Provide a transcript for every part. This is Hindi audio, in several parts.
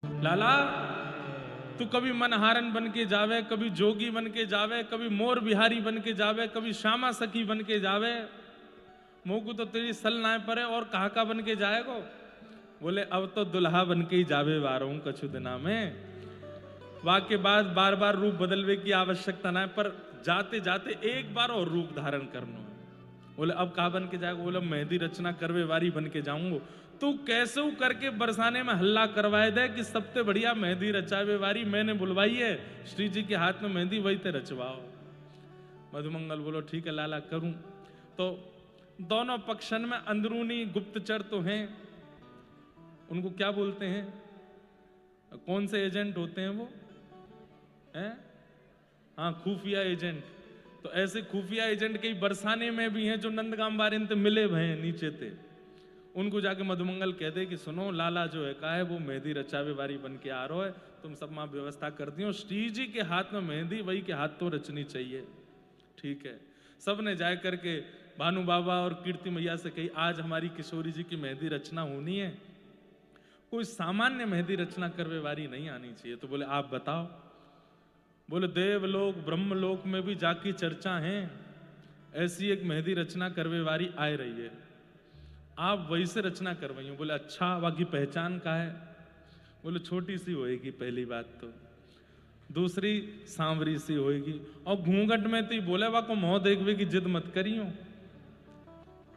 लाला तू कभी मनहारन बन के जावे, कभी जोगी बन के जावे, कभी मोर बिहारी बन के जावे, कभी श्यामा सखी बन के जावे, मोकू तो तेरी सल नाय परे और कहा का बन के जाएगो। बोले अब तो दुल्हा बन के ही जावे वारों कछु दिना में, वाक्य बाद बार बार रूप बदलवे की आवश्यकता ना है, पर जाते जाते एक बार और रूप धारण करना है। बोले अब कहा बन के जाएगा। बोले मेहंदी रचना करवे वारी बन के जाऊंगो। तू कैसे करके बरसाने में हल्ला करवाए दे कि सबसे बढ़िया मेहंदी रचावे वारी मैंने बुलवाई है, श्री जी के हाथ में मेहंदी वही ते रचवाओ। मधुमंगल बोलो ठीक है लाला करूं। तो दोनों पक्षन में अंदरूनी गुप्तचर तो हैं, उनको क्या बोलते हैं, कौन से एजेंट होते हैं वो हैं? हाँ खुफिया एजेंट। तो ऐसे खुफिया एजेंट कई बरसाने में भी हैं जो नंदगाम बारे ते मिले भय नीचे थे। उनको जाके मधुमंगल कह दे कि सुनो लाला जो है का है वो मेहंदी रचावे वारी बन के आ रहा है, तुम सब मां व्यवस्था कर दियो, श्री जी के हाथ में मेहंदी वही के हाथ तो रचनी चाहिए। ठीक है, सब ने जाए करके भानु बाबा और कीर्ति मैया से कही आज हमारी किशोरी जी की मेहंदी रचना होनी है, कोई सामान्य मेहंदी रचना करवे वारी नहीं आनी चाहिए। तो बोले आप बताओ। बोले देवलोक ब्रह्मलोक में भी जाकी चर्चा है, ऐसी एक मेहंदी रचना करवे वारी आ रही है, आप वही से रचना करवाइयो। बोले अच्छा बाकी पहचान का है। बोले छोटी सी होएगी पहली बात तो, दूसरी सांवरी सी होएगी, और घूंघट में तो बोले वा को मोह देखवे की जिद मत करियो।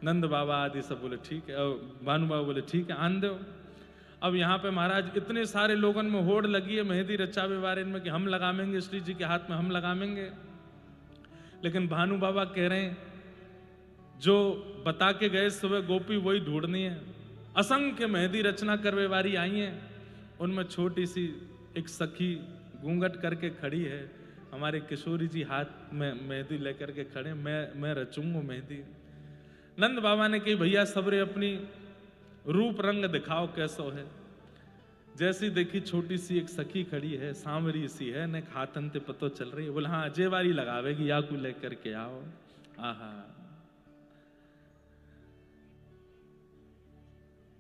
नंद बाबा आदि सब बोले ठीक है, और भानु बाबा बोले ठीक है आन दो। अब यहाँ पे महाराज इतने सारे लोगों में होड़ लगी है मेहंदी रचावे वारे में कि हम लगावेंगे, श्री जी के हाथ में हम लगावेंगे। लेकिन भानु बाबा कह रहे हैं जो बता के गए सुबह गोपी वही ढूंढनी है। असंख्य मेहंदी रचना करवे वारी आई है, उनमें छोटी सी एक सखी घूंघट करके खड़ी है, हमारे किशोरी जी हाथ में मेहंदी लेकर के खड़े, मैं रचूंगा मेहंदी। नंद बाबा ने कही भैया सबरे अपनी रूप रंग दिखाओ कैसो है। जैसी देखी छोटी सी एक सखी खड़ी है, सांवरी सी है, ने खातन ते पतो चल रही है। बोले हाँ अजय वारी लगावेगी, या को लेकर के आओ। आहा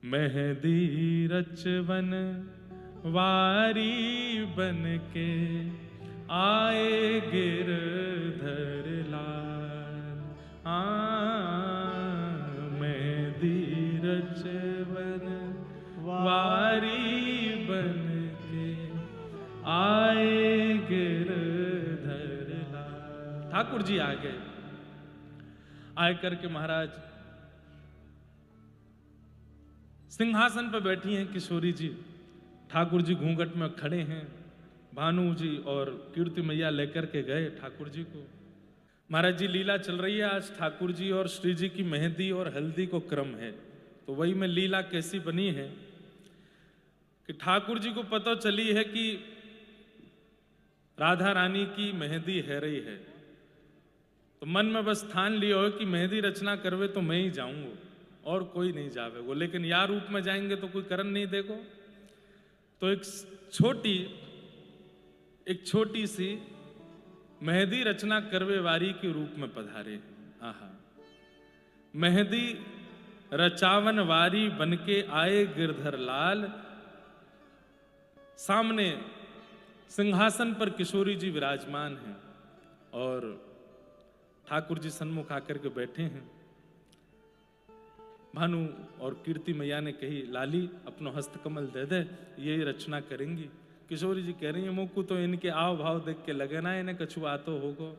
मेहंदी रचवन वारी बन के आए गिरधर लाल। मेहंदी रचवन वारी बन के आए गिरधर लाल। ठाकुर जी आ गए, आए करके महाराज सिंहासन पर बैठी हैं किशोरी जी, ठाकुर जी घूंघट में खड़े हैं, भानु जी और कीर्ति मैया लेकर के गए ठाकुर जी को। महाराज जी लीला चल रही है, आज ठाकुर जी और श्री जी की मेहंदी और हल्दी को क्रम है। तो वही में लीला कैसी बनी है कि ठाकुर जी को पता चली है कि राधा रानी की मेहंदी है रही है, तो मन में बस ठान लिया हो कि मेहंदी रचना करवे तो मैं ही जाऊंगा और कोई नहीं जावेगो, लेकिन या रूप में जाएंगे तो कोई करन नहीं देगो। तो एक छोटी सी मेहंदी रचना करवे वारी के रूप में पधारे। आहा मेहंदी रचावन वारी बनके आए गिरधर लाल। सामने सिंहासन पर किशोरी जी विराजमान हैं और ठाकुर जी सन्मुख आकर के बैठे हैं। भानु और कीर्ति मैया ने कही लाली अपनो हस्तकमल दे दे, यही रचना करेंगी। किशोरी जी कह रही है मुकु तो इनके आव भाव देख के लगे ना इन्हें कछु आतो होगो,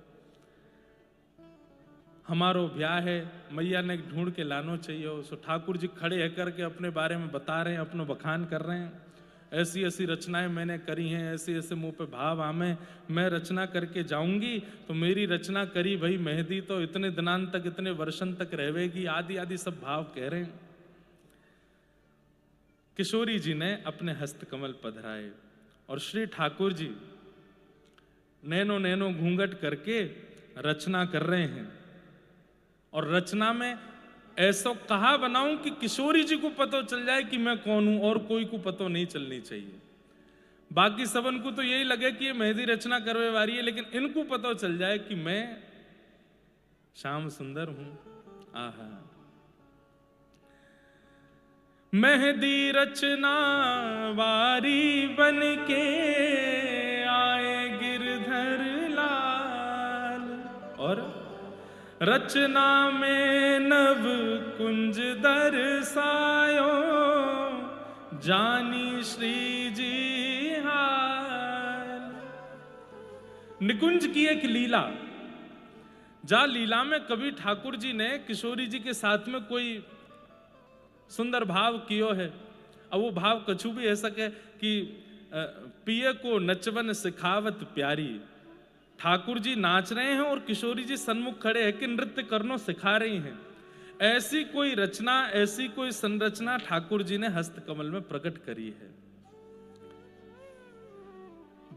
हमारो ब्याह है, मैया ने ढूंढ के लानो चाहिए। सो ठाकुर जी खड़े है करके अपने बारे में बता रहे हैं, अपनो बखान कर रहे हैं। ऐसी ऐसी रचनाएं मैंने करी हैं, ऐसे ऐसे मुंह पे भाव आमे, मैं रचना करके जाऊंगी तो मेरी रचना करी भाई मेहंदी तो इतने दिनांत तक इतने वर्षन तक रहेगी, आदि आदि सब भाव कह रहे हैं। किशोरी जी ने अपने हस्तकमल पधराए और श्री ठाकुर जी नैनो नैनो घूंघट करके रचना कर रहे हैं। और रचना में ऐसा कहा बनाऊं कि किशोरी जी को पता चल जाए कि मैं कौन हूं और कोई को पता नहीं चलनी चाहिए। बाकी सबन को तो यही लगे कि ये मेहंदी रचना करवे वारी है, लेकिन इनको पता चल जाए कि मैं श्याम सुंदर हूं। आहा मेहंदी रचना वारी बन के आए गिरधर लाल, और रचना में नव कुंज दर्शायो जानी श्री जी हाल। निकुंज की एक लीला, जा लीला में कभी ठाकुर जी ने किशोरी जी के साथ में कोई सुंदर भाव कियो है। अब वो भाव कछु भी ऐसा सके कि पिए को नचवन सिखावत प्यारी। ठाकुर जी नाच रहे हैं और किशोरी जी सन्मुख खड़े हैं कि नृत्य करनो सिखा रही हैं। ऐसी कोई रचना, ऐसी कोई संरचना ठाकुर जी ने हस्तकमल में प्रकट करी है।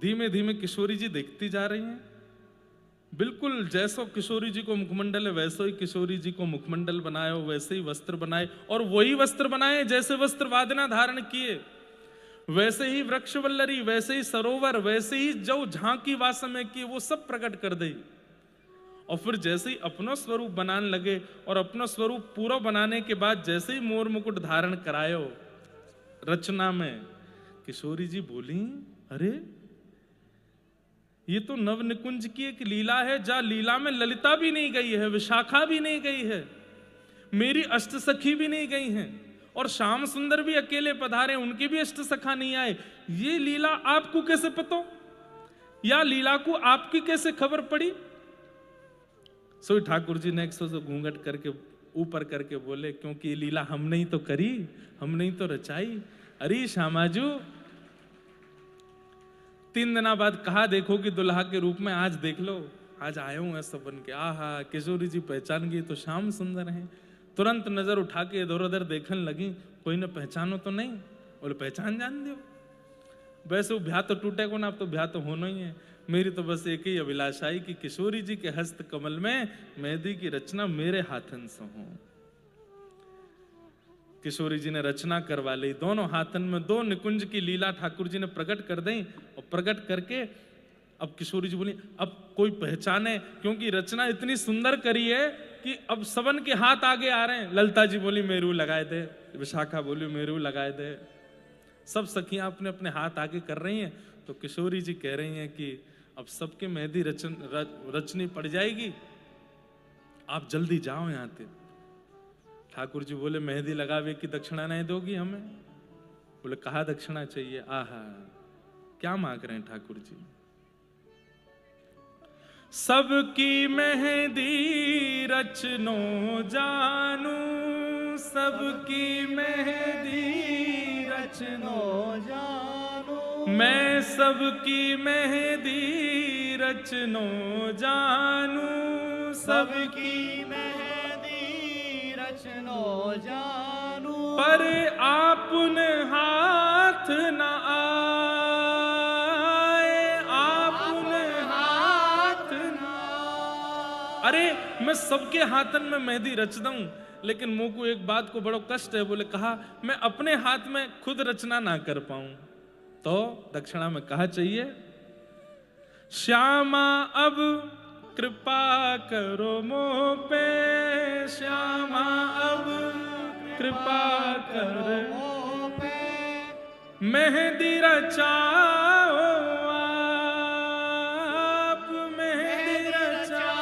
धीमे धीमे किशोरी जी देखती जा रही हैं। बिल्कुल जैसो किशोरी जी को मुखमंडल है वैसे ही किशोरी जी को मुखमंडल बनायो, वैसे ही वस्त्र बनाए, और वही वस्त्र बनाए जैसे वस्त्र वादना धारण किए, वैसे ही वृक्ष वल्लरी, वैसे ही सरोवर, वैसे ही जो झांकी वासम में किए वो सब प्रकट कर दे। और फिर जैसे ही अपनो स्वरूप बनाने लगे, और अपना स्वरूप पूरा बनाने के बाद जैसे ही मोर मुकुट धारण करायो रचना में, किशोरी जी बोली अरे ये तो नव निकुंज की एक लीला है, जा लीला में ललिता भी नहीं गई है, विशाखा भी नहीं गई है, मेरी अष्ट सखी भी नहीं गई हैं, और श्याम सुंदर भी अकेले पधारे, उनके भी अष्ट सखा नहीं आए। ये लीला आपको कैसे पता, या लीला को आपकी कैसे खबर पड़ी? सो ठाकुर जी ने एक सौ घूंघट करके ऊपर करके बोले क्योंकि ये लीला हमने ही तो करी, हमने ही तो रचाई। अरे श्यामाजू 3 दिना बाद कहा देखोगी दुल्हा के रूप में, आज देख लो, आज आया हूं ऐसा बन के। आहा किशोरी जी पहचान गई तो श्याम सुंदर हैं। तुरंत नजर उठा के इधर उधर देखने लगी, कोई न पहचानो तो नहीं? बोले पहचान जान दो, वैसे वो ब्याह तो टूटे को ना, अब तो ब्याह तो होना ही है। मेरी तो बस एक ही अभिलाषा है कि किशोरी जी के हस्त कमल में मेहंदी की रचना मेरे हाथन से हो। किशोरी जी ने रचना करवा ली, दोनों हाथन में 2 निकुंज की लीला ठाकुर जी ने प्रकट कर दी। और प्रकट करके अब किशोरी जी बोली अब कोई पहचाने, क्योंकि रचना इतनी सुंदर करी है कि अब सबन के हाथ आगे आ रहे हैं। ललिता जी बोली मेरू लगाए दे, विशाखा बोली मेरू लगाए दे, सब सखियां अपने अपने हाथ आगे कर रही हैं। तो किशोरी जी कह रही हैं कि अब सबके मेहंदी रचनी पड़ जाएगी, आप जल्दी जाओ यहाँ से। ठाकुर जी बोले मेहंदी लगावे की दक्षिणा नहीं दोगी हमें? बोले कहा दक्षिणा चाहिए? आहा क्या मांग रहे हैं ठाकुर जी? सबकी मेहंदी रचनो जानू, सबकी मेहंदी रचनो जानू, मैं सबकी मेहंदी रचनो जानू, सबकी रचनो जानू, पर आपन हाथ न आए, आपन हाथ न। अरे मैं सबके हाथन में मेहंदी रच दूं, लेकिन मुंह को एक बात को बड़ो कष्ट है। बोले कहा मैं अपने हाथ में खुद रचना ना कर पाऊं, तो दक्षिणा में कहा चाहिए श्यामा अब कृपा करो मोह पे, श्यामा अब कृपा करो मोह पे, मेहंदी रचाओ आप, मेहंदी रचाओ।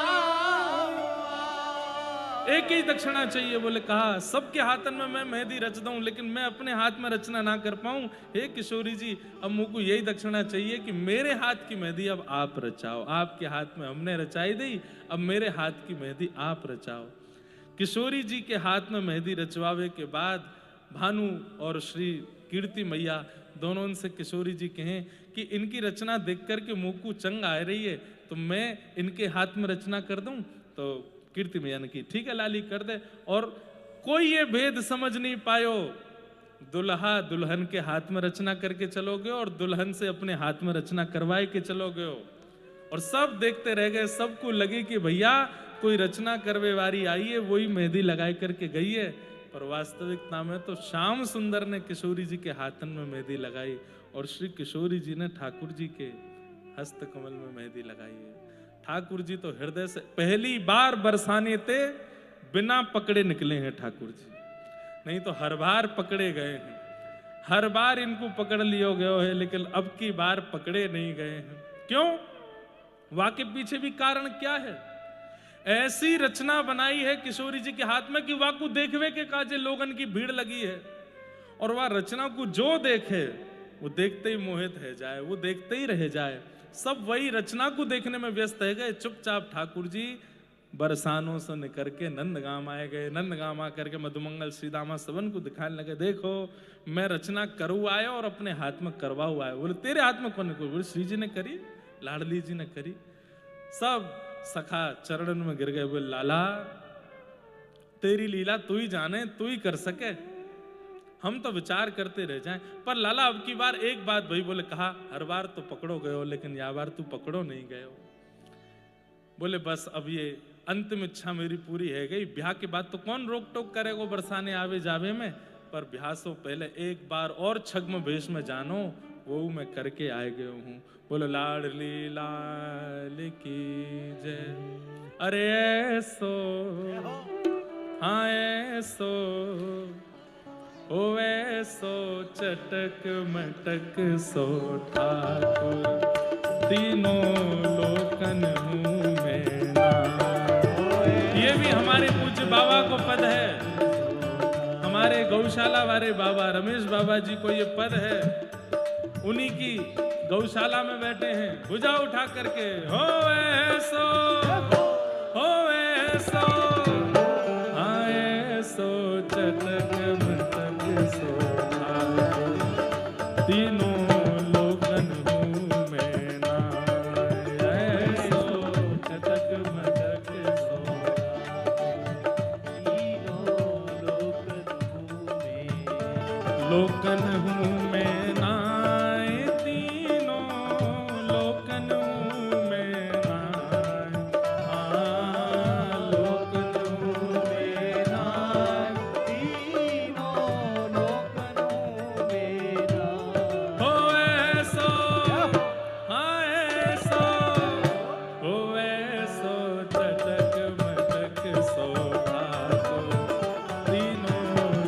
एक ही दक्षिणा चाहिए। बोले कहा सबके हाथन में मैं मेहंदी रच दूं, लेकिन मैं अपने हाथ में रचना ना कर पाऊं। हे किशोरी जी अब मुझको यही दक्षिणा चाहिए कि मेरे हाथ की मेहंदी अब आप रचाओ। आपके हाथ में हमने रचाई दी, अब मेरे हाथ की मेहंदी आप रचाओ। किशोरी जी के हाथ में मेहंदी रचवावे के बाद भानु और श्री कीर्ति मैया दोनों उनसे किशोरी जी कहें कि इनकी रचना देख करके मुंह को चंग आ रही है, तो मैं इनके हाथ में रचना कर दूं? तो कीर्ति मैया ने की ठीक है लाली कर दे। और कोई ये भेद समझ नहीं पायो, दुल्हा दुल्हन के हाथ में रचना करके चलोगे और दुल्हन से अपने हाथ में रचना करवाए के चलोगे। और सब देखते रह गए, सबको लगे कि भैया कोई रचना करवे वारी आई है, वही मेहंदी लगाए करके गई है। पर वास्तविकता में तो श्याम सुंदर ने किशोरी जी के हाथन में मेहंदी लगाई और श्री किशोरी जी ने ठाकुर जी के हस्त कमल में मेहंदी लगाई है। ठाकुर जी तो हृदय से पहली बार बरसाने थे बिना पकड़े निकले हैं ठाकुर जी। नहीं तो हर बार पकड़े गए हैं, हर बार इनको पकड़ लियो गयो है, लेकिन अब की बार पकड़े नहीं गए हैं। क्यों? वाके पीछे भी कारण क्या है? ऐसी रचना बनाई है किशोरी जी के हाथ में कि वाकू देखवे के काजे लोगन की भीड़ लगी है, और वह रचना को जो देखे वो देखते ही मोहित है जाए, वो देखते ही रह जाए। सब वही रचना को देखने में व्यस्त है गए। चुपचाप ठाकुर जी बरसानों से निकल के नंदगाम आए गए। नंदगाम आकर के मधुमंगल श्रीदामा सबन को दिखाने लगे, देखो मैं रचना करू आया और अपने हाथ में करवाऊ आया। बोले तेरे हाथ में कौन कोई? बोले श्री जी ने करी, लाडली जी ने करी। सब सखा चरणन में गिर गए। बोले लाला तेरी लीला तू ही जाने, तू ही कर सके, हम तो विचार करते रह जाएं। पर लाला अब की बार एक बात भाई बोले, कहा हर बार तो पकड़ो गए हो, लेकिन यह बार तू पकड़ो नहीं गए हो। बोले बस अब ये अंतिम इच्छा मेरी पूरी है गई, ब्याह के बाद तो कौन रोक टोक करेगो बरसाने आवे जावे में, पर ब्याह से पहले एक बार और छग्म भेष में जानो, वो मैं करके आए गए हूँ। बोलो लाडली लाल की जय। अरे ऐसो हाँ ऐसो ओ ऐसो चटक मटक सो ठाकुर, तीनों लोकन हूँ मैं ना। ये भी हमारे पूज्य बाबा को पद है, हमारे गौशाला वाले बाबा रमेश बाबा जी को ये पद है। उन्हीं की गौशाला में बैठे हैं, भुजा उठा करके हो ऐसो हो ऐसो हाँ ऐसो चटक मटक सो ठाकुर, तीनों लोकन हूँ मैं ना। ऐसो चटक मटक सो लोकन हूँ मैं ना, तीनों लोकन हूँ मैं ना। लोकन हूँ मैं ना, तीनों लोकन हूँ मैं ना। हो ऐसो हाँ ऐसो हो ऐसो चटक मटक सो ठाकुर, तीनों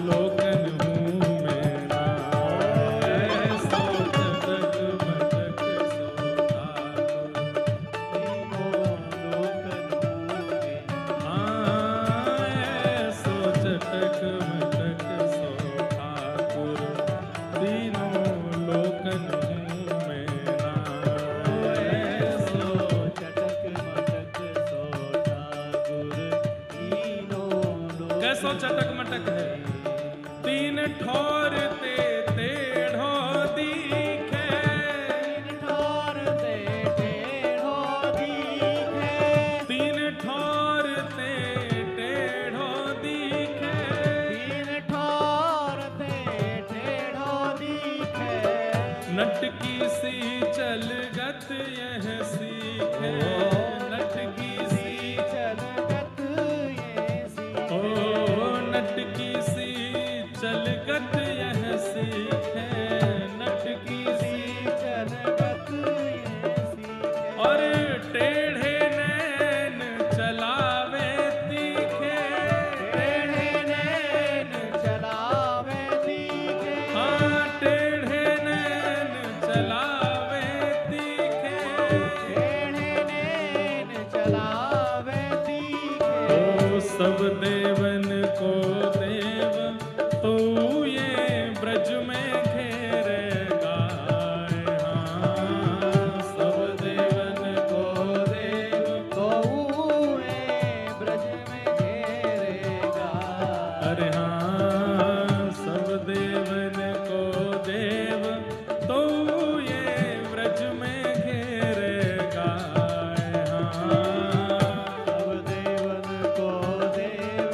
लोकन हूँ मैं ना। ऐसो चटक मटक सो ठाकुर, तीनों लोकन हूँ मैं ना। ऐसो चटक मटक सो ठाकुर, तीनों लोकन हूँ मैं ना। ऐसो चटक मटक सो ठाकुर, तीनों लोकन। कैसो चटक मटक है? तीन ठोर ते टेढ़ो दिखे, तीन ठोर ते टेढ़ो दिखे, तीन ठोर ते टेढ़ो दिखे, तीन ठोर ते टेढ़ो दिखे। नटकी सी चलगत यह सीखे, नटकी सी चलगत यह सीखे। ओ नटकी सी चलगत यह सीखे, नटकी सी चलगत यह सीखे। और टेढ़े नैन चलावे तीखे, टेढ़े नैन चलावे तीखे। हाँ टेढ़े नैन चलावे तीखे, टेढ़े नैन चलावे तीखे। ओ सब देवन को देव तो ये ब्रज में घेरेगा। हाँ सब देवन को देव तो ये ब्रज में घेरेगा। अरे हाँ सब देवन को देव तो ये ब्रज में घेरेगा। हाँ सब देवन को देव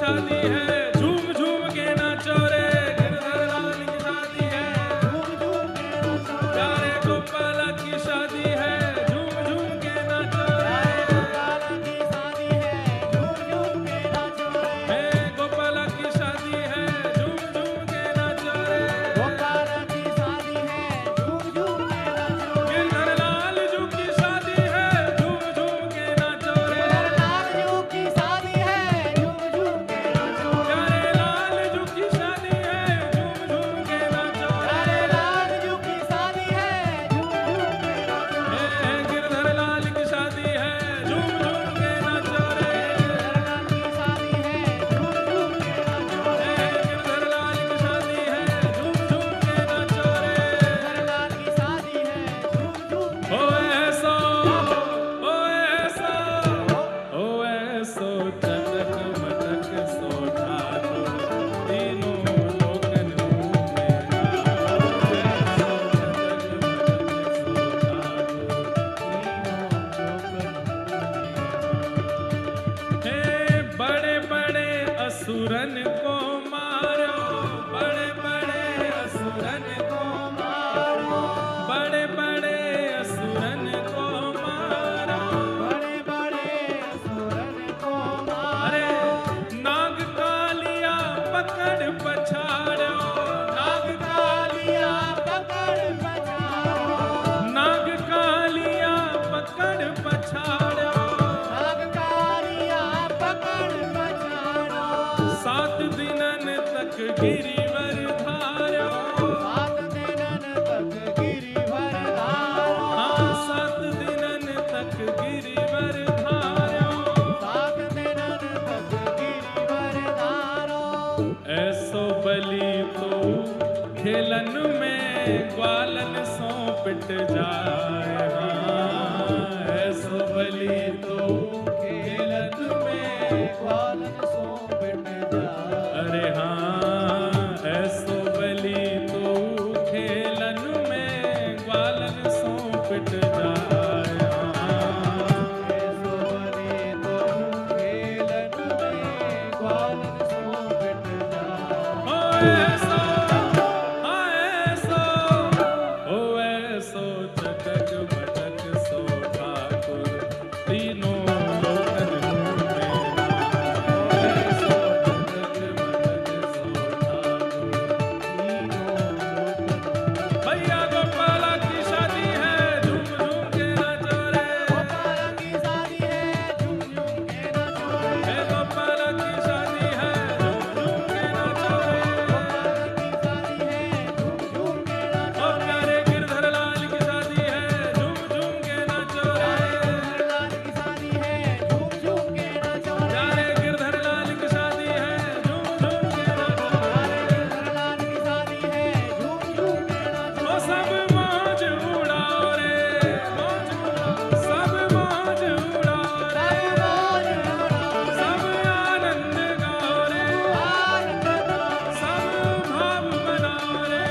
शादी है, झूम झूम के नाचो रे, गिरधर लाल की शादी है, झूम झूम के नाचो रे, प्यारे गोपाल की शादी है, झूम झूम के नाचो रे, गोपाल की शादी है, झूम झूम के नाचो रे, हे गोपाल की शादी है, झूम झूम के नाचो रे, गोपाल की शादी है, झूम झूम के नाचो रे, गिरधर लाल जू की शादी है, झूम झूम के नाचो रे, लाल जू की शादी है, झूम झूम के नाचो रे, प्यारे लाल जू की शादी है, झूम झूम के नाचो रे, लाल जू की शादी है, झूम झूम के नाचो रे, हे गिरधर लाल की शादी है, झूम झूम के नाचो रे, लाल की शादी है, झूम झूम के नाचो रे, हे गिरधर लाल की शादी है, झूम झूम के नाचो रे, लाल की शादी है, झूम झूम ओ ऐसो ओ ऐसो चटक मटक सो ठाकुर तीनों लोकन मेरा, ऐसो चटक मटक सो ठाकुर हे बड़े बड़े असुरन को मारो, बड़े बड़े असुरन को मारो, बड़े बड़े असुरन को मारो, बड़े बड़े असुरन को अरे नाग कालिया पकड़ पछाड़ो, नाग कालिया पकड़ पछाड़ो, नाग कालिया पकड़ पछाड़ो, नाग कालिया पकड़ पछाड़ो, 7 दिनन तक गिरिवर धारो, 7 दिनन तक गिरिवर धारो, हाँ 7 दिनन तक गिरिवर धारो, 7 दिनन तक गिरिवर धारो, ऐसो बलि तो खेलन में ग्वालन सो पिट जाए, हाँ ऐसो बलि तो खेलन में, ग्वालन सो पिट जाए, अरे हाँ ऐसो बलि तो खेलन में ग्वालन सो पिट जाए, हाँ ऐसो बलि तो खेलन में ग्वालन सो पिट जाए, ओ ऐसो ओ ऐसो चटक मटक सो ठाकुर तीनों लोकन मेरा, ऐसो चटक मटक सो ठाकुर भैया गोपाल की शादी है, झूम झूम के नाचो रे, गोपाल की शादी है, झूम झूम के नाचो रे, हे गोपाल की शादी है, झूम झूम के नाचो रे, गोपाल की शादी है, झूम झूम के नाचो ओ प्यारे गिरधर लाल की शादी है, झूम झूम के नाचो रे, लाल की शादी है, झूम झूम के नाचो रे, प्यारे गिरधर लाल की शादी है, झूम झूम के नाचो रे, लाल की शादी है, झूम झूम के नाचो ओ सब मौज उड़ाओ रे, मौज उड़ाओ, सब मौज उड़ाओ रे, सब आनंद गाओ रे, सब भाव मनाओ रे,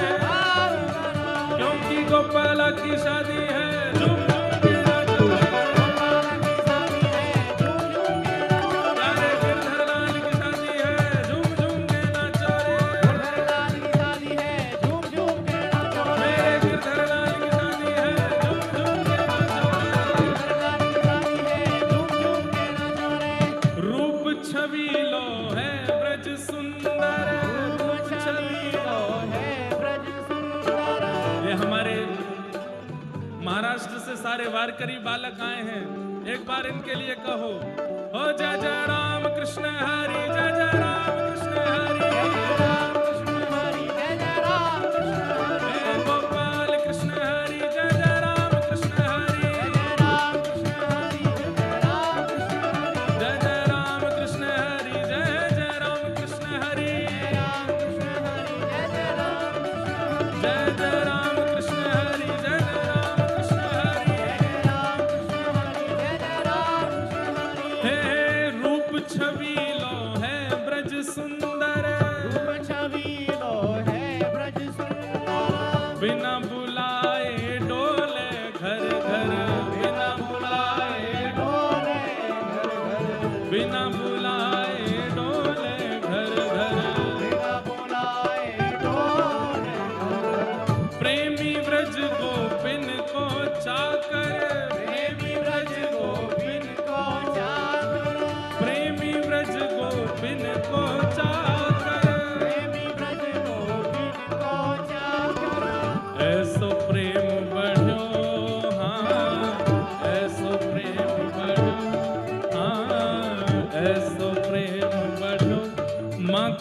क्योंकि गोपाल की शादी है, झूम झूम के नाचो रे, प्यारे गिरधर लाल की शादी है, झूम झूम के नाचो रे, मेरे गिरधर लाल की शादी है, झूम झूम के नाचो रे, रूप छवि लो है ब्रज सुंदर, रूप छवि लो है, ये हमारे महाराष्ट्र से सारे वारकरी बालक आए हैं, एक बार इनके लिए कहो, हो जय जय राम कृष्ण हरि, जय जय राम कृष्ण हरि, हे गोपाल कृष्ण हरि, जय जय राम कृष्ण हरि, जय जय राम कृष्ण हरि, जय जय राम कृष्ण हरि, जय जय राम कृष्ण हरि, जय जय राम कृष्ण हरि, हे रूप छवि लो है ब्रज सुंदर,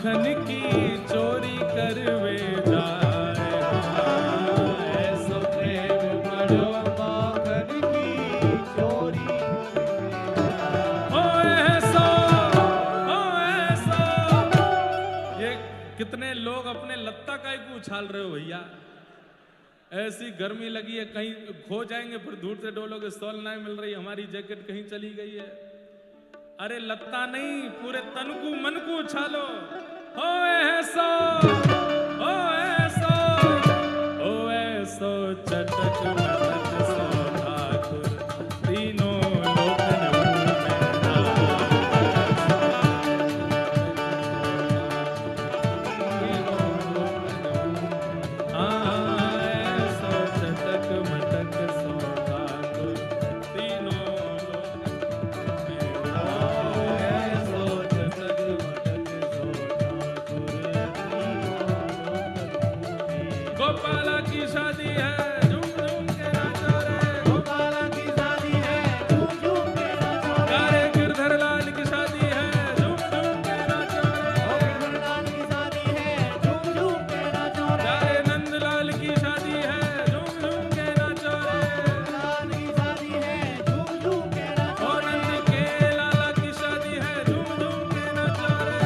माखन की चोरी करवे जाए, ऐसो प्रेम बड़ो माखन की चोरी ओ ऐसो, ओ ऐसो। ये कितने लोग अपने लत्ता काय को उछाल रहे हो भैया? ऐसी गर्मी लगी है, कहीं खो जाएंगे, फिर धूप से डोलोगे, सॉल नहीं मिल रही, हमारी जैकेट कहीं चली गई है। अरे लत्ता नहीं, पूरे तन को मन को उछालो। ओ ऐसो, ओ ऐसो, ओ ऐसो चटक मटक सो ठाकुर, तीनों लोकन गोपाला की शादी है, झूम झूम के नाचो रे। गोपाला की शादी है, झूम झूम के नाचो रे। प्यारे गिरधर लाल की शादी है, झूम झूम के नाचो रे। गिरधरलाल की शादी है, झूम झूम के नाचो रे। प्यारे नंदलाल की शादी है, झूम झूम के नाचो रे। लाल की शादी है, झूम झूम के नाचो और रे। नंद के लाला की शादी है, झूम झूम के नाचो रे।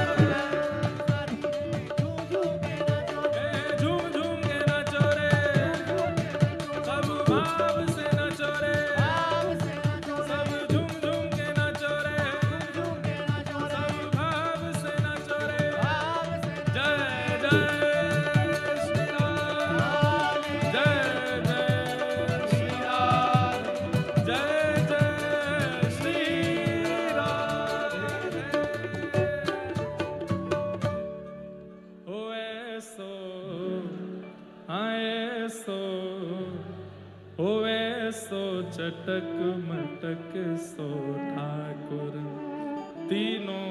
झूम झूम के नाचो रे। झूम झूम के नाचो रे, सब भाव से नाचो रे। भाव से नाचो रे। सब झूम झूम के नाचो रे, झूम के नाचो रे। सब भाव से नाचो रे। भाव से जय जय श्री राम, जय जय श्री राम, जय जय श्री राम। ओ ऐसो, हाँ ऐसो, ओ ऐसो चटक मटक सो ठाकुर, तीनों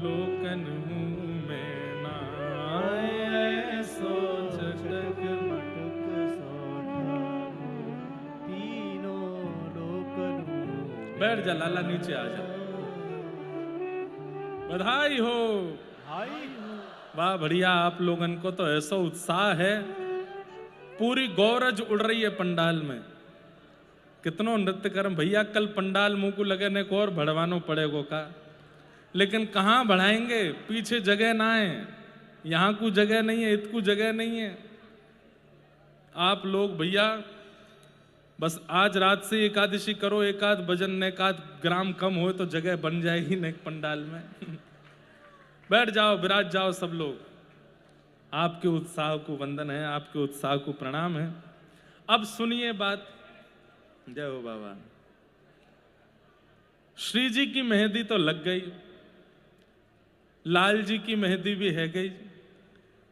लोकन मुँह में ना आए। ऐसो चटक मटक सो ठाकुर। तीनों लोकन बैठ जा लाला, नीचे आ जा। बधाई हो, भाई वाह बढ़िया। आप लोगन को तो ऐसा उत्साह है, पूरी गौरज उड़ रही है पंडाल में। कितनों नृत्य करम भैया, कल पंडाल मुंह को लगने को और बढ़वानो पड़ेगो का, लेकिन कहाँ बढ़ाएंगे, पीछे जगह ना है, यहाँ को जगह नहीं है, इतकू जगह नहीं है। आप लोग भैया बस आज रात से एकादशी करो, एकाध भजन एकाध ग्राम कम हो तो जगह बन जाएगी न पंडाल में। बैठ जाओ, विराज जाओ सब लोग। आपके उत्साह को वंदन है, आपके उत्साह को प्रणाम है। अब सुनिए बात। जय हो बाबा। श्री जी की मेहंदी तो लग गई, लाल जी की मेहंदी भी है गई,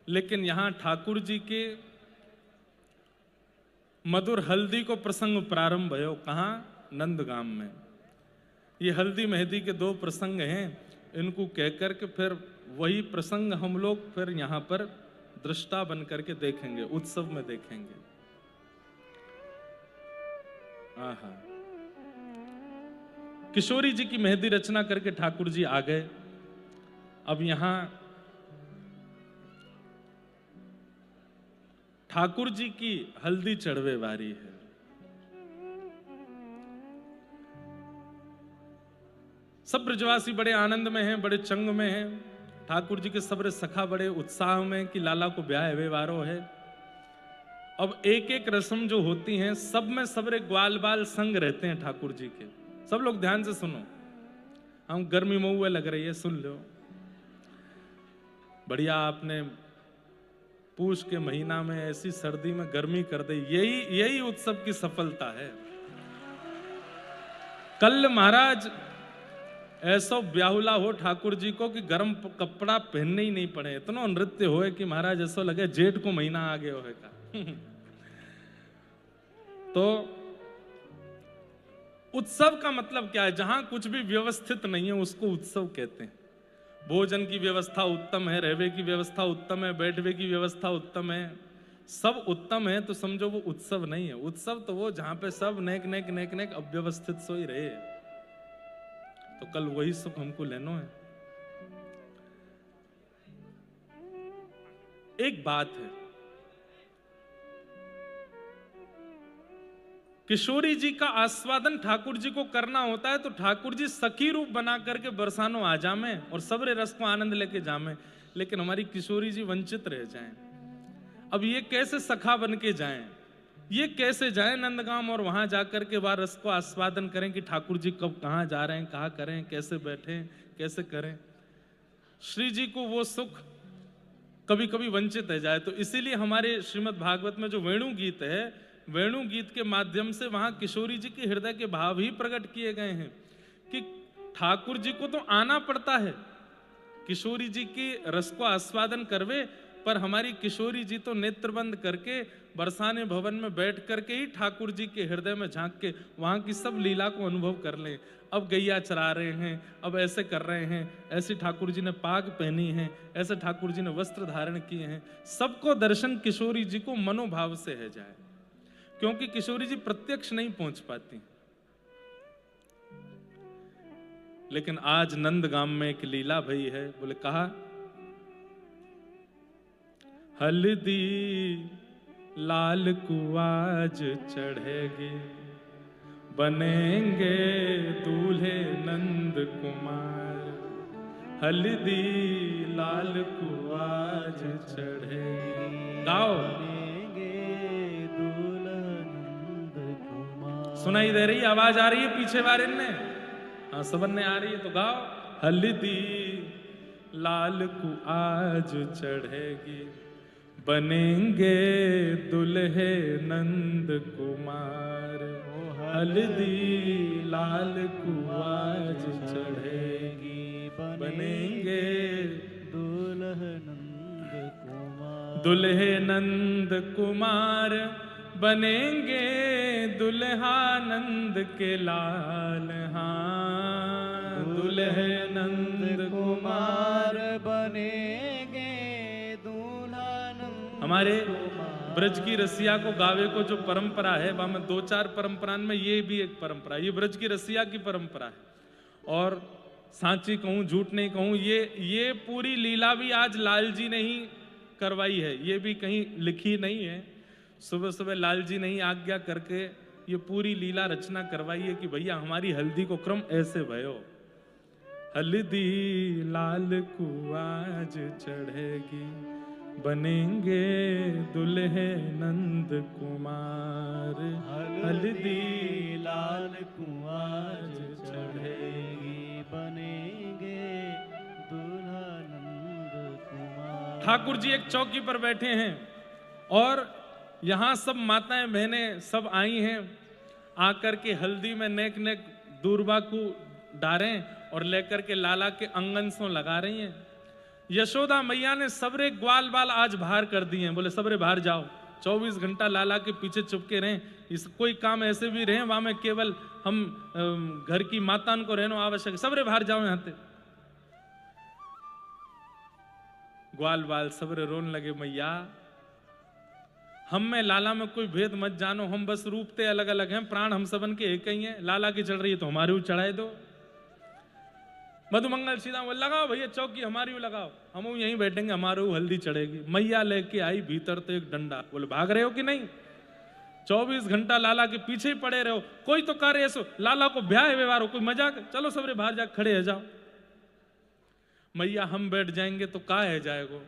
लेकिन यहां ठाकुर जी के मधुर हल्दी को प्रसंग प्रारंभ भयो। कहां? नंदगाम में। ये हल्दी मेहंदी के दो प्रसंग हैं, इनको कहकर के फिर वही प्रसंग हम लोग फिर यहां पर दृष्टा बन करके देखेंगे, उत्सव में देखेंगे। आहा, किशोरी जी की मेहंदी रचना करके ठाकुर जी आ गए। अब यहां ठाकुर जी की हल्दी चढ़वे वारी है। सब ब्रजवासी बड़े आनंद में हैं, बड़े चंग में हैं। ठाकुर जी के सबरे सखा बड़े उत्साह में कि लाला को ब्याह वे वारो है। अब एक एक रस्म जो होती हैं, सब में सबरे ग्वाल बाल संग रहते हैं ठाकुर जी के। सब लोग ध्यान से सुनो, हम गर्मी मऊए लग रही है, सुन लो। बढ़िया, आपने पूष के महीना में ऐसी सर्दी में गर्मी कर दी, यही उत्सव की सफलता है। कल महाराज ऐसा ब्याहुला हो ठाकुर जी को कि गर्म कपड़ा पहनने ही नहीं पड़े, इतना नृत्य होए कि महाराज ऐसा लगे जेठ को महीना आ गया होगा। तो उत्सव का मतलब क्या है? जहां कुछ भी व्यवस्थित नहीं है उसको उत्सव कहते हैं। भोजन की व्यवस्था उत्तम है, रहवे की व्यवस्था उत्तम है, बैठवे की व्यवस्था उत्तम है, सब उत्तम है, तो समझो वो उत्सव नहीं है। उत्सव तो वो जहां पे सब नेक नेक नेक नेक अव्यवस्थित सो ही रहे। तो कल वही सुख हमको लेनो है। एक बात है, किशोरी जी का आस्वादन ठाकुर जी को करना होता है तो ठाकुर जी सखी रूप बना करके बरसानो आ जामे और सबरे रस को आनंद लेके जामे, लेकिन हमारी किशोरी जी वंचित रह जाएं। अब ये कैसे सखा बन के जाएं, ये कैसे जाएं नंदगाम और वहां जाकर के वह रस को आस्वादन करें कि ठाकुर जी कब कहां जा रहे हैं, कहां करें, कैसे बैठें, कैसे करें। श्री जी को वो सुख कभी कभी वंचित रह जाए। तो इसीलिए हमारे श्रीमद् भागवत में जो वेणु गीत है, वेणु गीत के माध्यम से वहां किशोरी जी के हृदय के भाव ही प्रकट किए गए हैं कि ठाकुर जी को तो आना पड़ता है, किशोरी जी की रस को आस्वादन करवे, पर हमारी किशोरी जी तो नेत्र बंद करके बरसाने भवन में बैठ करके ही ठाकुर जी के हृदय में झांक के वहां की सब लीला को अनुभव कर लें। अब गैया चरा रहे हैं, अब ऐसे कर रहे हैं, ऐसी ठाकुर जी ने पाग पहनी है, ऐसे ठाकुर जी ने वस्त्र धारण किए हैं, सबको दर्शन किशोरी जी को मनोभाव से है जाए, क्योंकि किशोरी जी प्रत्यक्ष नहीं पहुंच पाती। लेकिन आज नंदगाम में एक लीला भई है, बोले कहा हल्दी लाल कुआज चढ़ेगी, बनेंगे दूल्हे नंद कुमार, हल्दी लाल कुआज चढ़ेगी। गाओ, सुनाई दे रही, आवाज आ रही है पीछे वाले ने? हाँ, सबन ने आ रही है, तो गाओ। हल्दी लाल कुआज चढ़ेगी, बनेंगे दुल्हे नंद कुमार, हल्दी लाल कुआज चढ़ेगी, बनेंगे दुल्हे नंद कुमार, दुल्हे नंद कुमार, बनेंगे दुल्हा नंद के लाल। हाँ, दुल्हे नंद कुमार बनेंगे दूल्हा नंद। हमारे ब्रज की रसिया को गावे को जो परंपरा है, वह में 2-4 परंपरा में ये भी एक परंपरा, ये ब्रज की रसिया की परंपरा है। और सांची कहूं झूठ नहीं कहूं, ये पूरी लीला भी आज लाल जी ने ही करवाई है, ये भी कहीं लिखी नहीं है। सुबह सुबह लाल जी ने ही आज्ञा करके ये पूरी लीला रचना करवाई है कि भैया हमारी हल्दी को क्रम ऐसे भयो, हल्दी लाल कुआज चढ़ेगी, बनेंगे दुल्हे नंद कुमार, हल्दी लाल कुआज चढ़ेगी, बनेंगे दुल्हा नंद कुमार। ठाकुर जी एक चौकी पर बैठे हैं और यहां सब माताएं बहनें सब आई हैं, आकर के हल्दी में नेक नेक दूरबा को डारें और लेकर के लाला के अंगन से लगा रही हैं। यशोदा मैया ने सबरे ग्वाल बाल आज बाहर कर दिए हैं, बोले सबरे बाहर जाओ, 24 घंटा लाला के पीछे चुपके रहें, इस कोई काम ऐसे भी रहे वहां में केवल हम घर की माता को रहना आवश्यक, सबरे बाहर जाओ। यहां से ग्वाल बाल सबरे रोन लगे, मैया हम में लाला में कोई भेद मत जानो, हम बस रूपते अलग अलग हैं, प्राण हम सबन के एक ही हैं, लाला की चढ़ रही है तो हमारी चढ़ाए दो। मधुमंगल सीधा वो लगाओ भैया चौकी हमारी लगाओ, हम यहीं बैठेंगे, हमारे हल्दी चढ़ेगी। मैया लेके आई भीतर तो एक डंडा, बोले भाग रहे हो कि नहीं, 24 घंटा लाला के पीछे ही पड़े रहो, कोई तो कार्य ऐसो लाला को ब्याह है व्यवहार हो, कोई मजाक, चलो सबरे बाहर जा खड़े है जाओ। मैया हम बैठ जाएंगे तो का है जाएगो,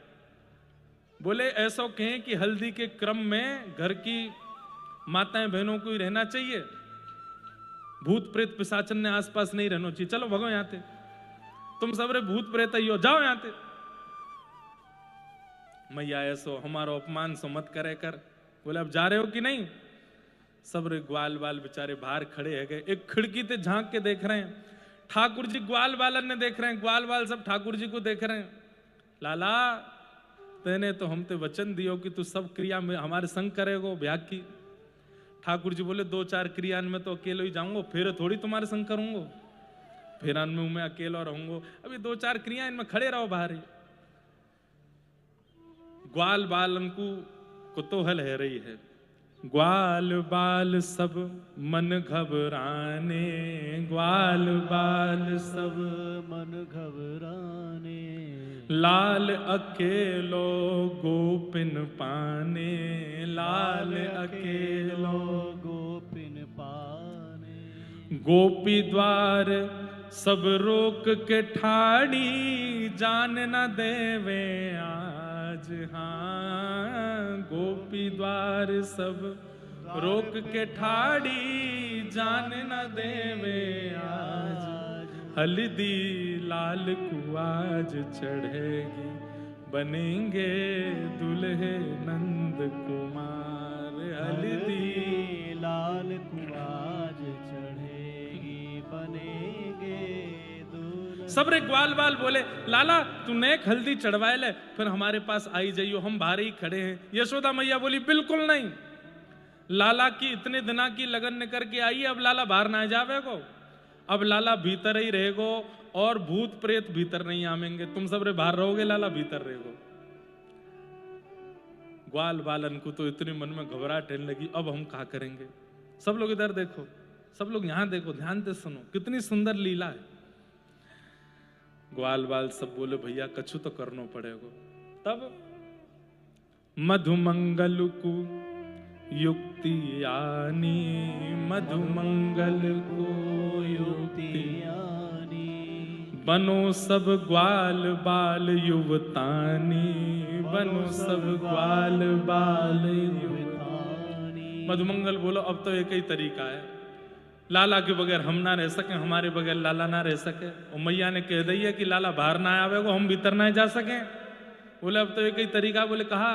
बोले ऐसा कहें कि हल्दी के क्रम में घर की माताएं बहनों को ही रहना चाहिए, भूत प्रेत पिशाचन ने आसपास नहीं रहना चाहिए, चलो भगो यहां से, तुम सबरे भूत प्रेत ही हो, जाओ यहां से। मैया ऐसो हमारा अपमान सो मत करे कर, बोले अब जा रहे हो कि नहीं। सबरे ग्वाल बाल बेचारे बाहर खड़े है गए, एक खिड़की से झांक के देख रहे हैं, ठाकुर जी ग्वाल बालन ने देख रहे हैं, ग्वाल बाल सब ठाकुर जी को देख रहे हैं। लाला तेने तो हम ते वचन दियो कि तू सब क्रिया में हमारे संग करेगो ब्याह की। ठाकुर जी बोले 2-4 क्रिया में तो अकेले ही जाऊंगा, फिर थोड़ी तुम्हारे संग करूंगा, फिर में मैं अकेला रहूंगा, अभी 2-4 क्रिया इनमें खड़े रहो बाहर ही। ग्वाल बाल को कुतूहल है रही है, ग्वाल बाल सब मन घबराने, ग्वाल बाल सब मन घबराने, लाल अकेलो गोपिन पाने, लाल अकेलो गोपिन पाने। गोपी द्वार सब रोक के ठाड़ी, जान न देवे आज। हाँ, गोपी द्वार सब रोक के ठाड़ी, जान न देवे आज। हल्दी लाल को आज चढ़ेगी, बनेंगे दुल्हे नंद कुमार। हल्दी लाल को आज चढ़ेगी, बनेंगे दूल्हे। सबरे ग्वाल बाल बोले, लाला तूने एक हल्दी चढ़वाए ले, फिर हमारे पास आई जाइयो, हम बाहर ही खड़े हैं। यशोदा मैया बोली, बिल्कुल नहीं, लाला की इतने दिना की लगन निकर के आई, अब लाला बाहर ना जावेगो, अब लाला भीतर ही रहेगो, और भूत प्रेत भीतर नहीं आवेंगे, तुम सब रे बाहर रहोगे, लाला भीतर रहेगो। ग्वाल बालन को तो इतने मन में घबराहट होने लगी, अब हम क्या करेंगे। सब लोग इधर देखो, सब लोग यहां देखो, ध्यान से सुनो, कितनी सुंदर लीला है। ग्वाल बाल सब बोले, भैया कछु तो करना पड़ेगा। तब मधुमंगल को युक्ति आनी, मधुमंगल को युक्ति आनी। बनो सब ग्वाल बाल युवतानी, बनो सब ग्वाल बाल युवतानी। मधुमंगल बोलो, अब तो एक ही तरीका है, लाला के बगैर हम ना रह सके, हमारे बगैर लाला ना रह सके। और मैया ने कह दी है कि लाला बाहर ना आवेगो, हम भीतर ना जा सके। बोले अब तो एक ही तरीका। बोले कहा,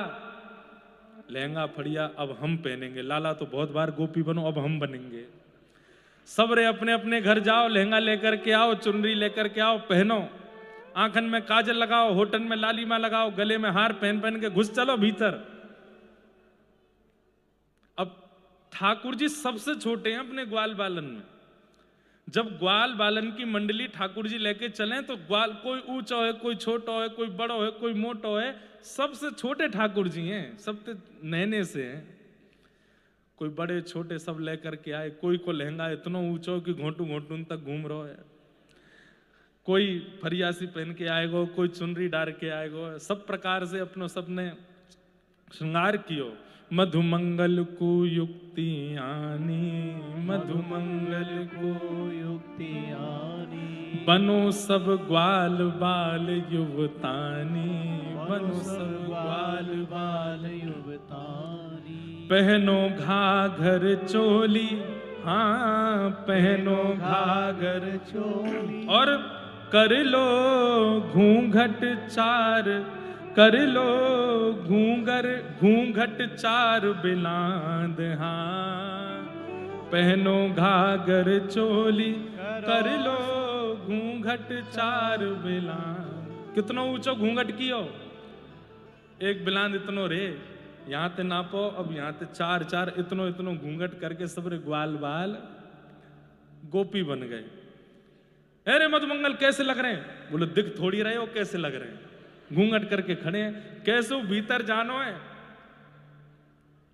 लहंगा फड़िया अब हम पहनेंगे, लाला तो बहुत बार गोपी बनो, अब हम बनेंगे। सब रे अपने अपने घर जाओ, लहंगा लेकर के आओ, चुनरी लेकर के आओ, पहनो, आंखन में काजल लगाओ, होठन में लालिमा लगाओ, गले में हार पहन पहन के घुस चलो भीतर। अब ठाकुर जी सबसे छोटे हैं अपने ग्वाल बालन में। जब ग्वाल बालन की मंडली ठाकुर जी लेके चलें तो ग्वाल, कोई ऊंचा है, कोई छोटा है, कोई बड़ा है, कोई मोटा है, सबसे छोटे ठाकुर जी हैं, सबसे नैने से हैं। कोई बड़े छोटे सब लेकर के आए, कोई को लहंगा इतना ऊंचा कि घोंटू घोंटू तक घूम रहा है, कोई फरियासी पहन के आएगो, कोई चुनरी डार के आएगो, सब प्रकार से अपनो सबने श्रृंगार कियो। मधुमंगल को युक्ति आनी, मधुमंगल को युक्ति आनी। बनो सब ग्वाल बाल युवतानी, बनो सब ग्वाल बाल युवतानी। पहनो घाघर चोली, हाँ पहनो घाघर चोली। और कर लो घूंघट चार, कर लो घूंघट चार बिलांद। हाँ पहनो घाघर चोली, कर लो घूंघट चार बिलांद। कितनो ऊंचो घूंघट कियो, एक बिलांद इतनो रे, यहां ते नापो, अब यहां ते चार चार इतनो इतनो घूंघट करके सबरे ग्वाल बाल गोपी बन गए। अरे मधुमंगल कैसे लग रहे हैं? बोले दिख थोड़ी रहे हो, कैसे लग रहे हैं, घूंघट करके खड़े हैं, कैसे भीतर जानो है।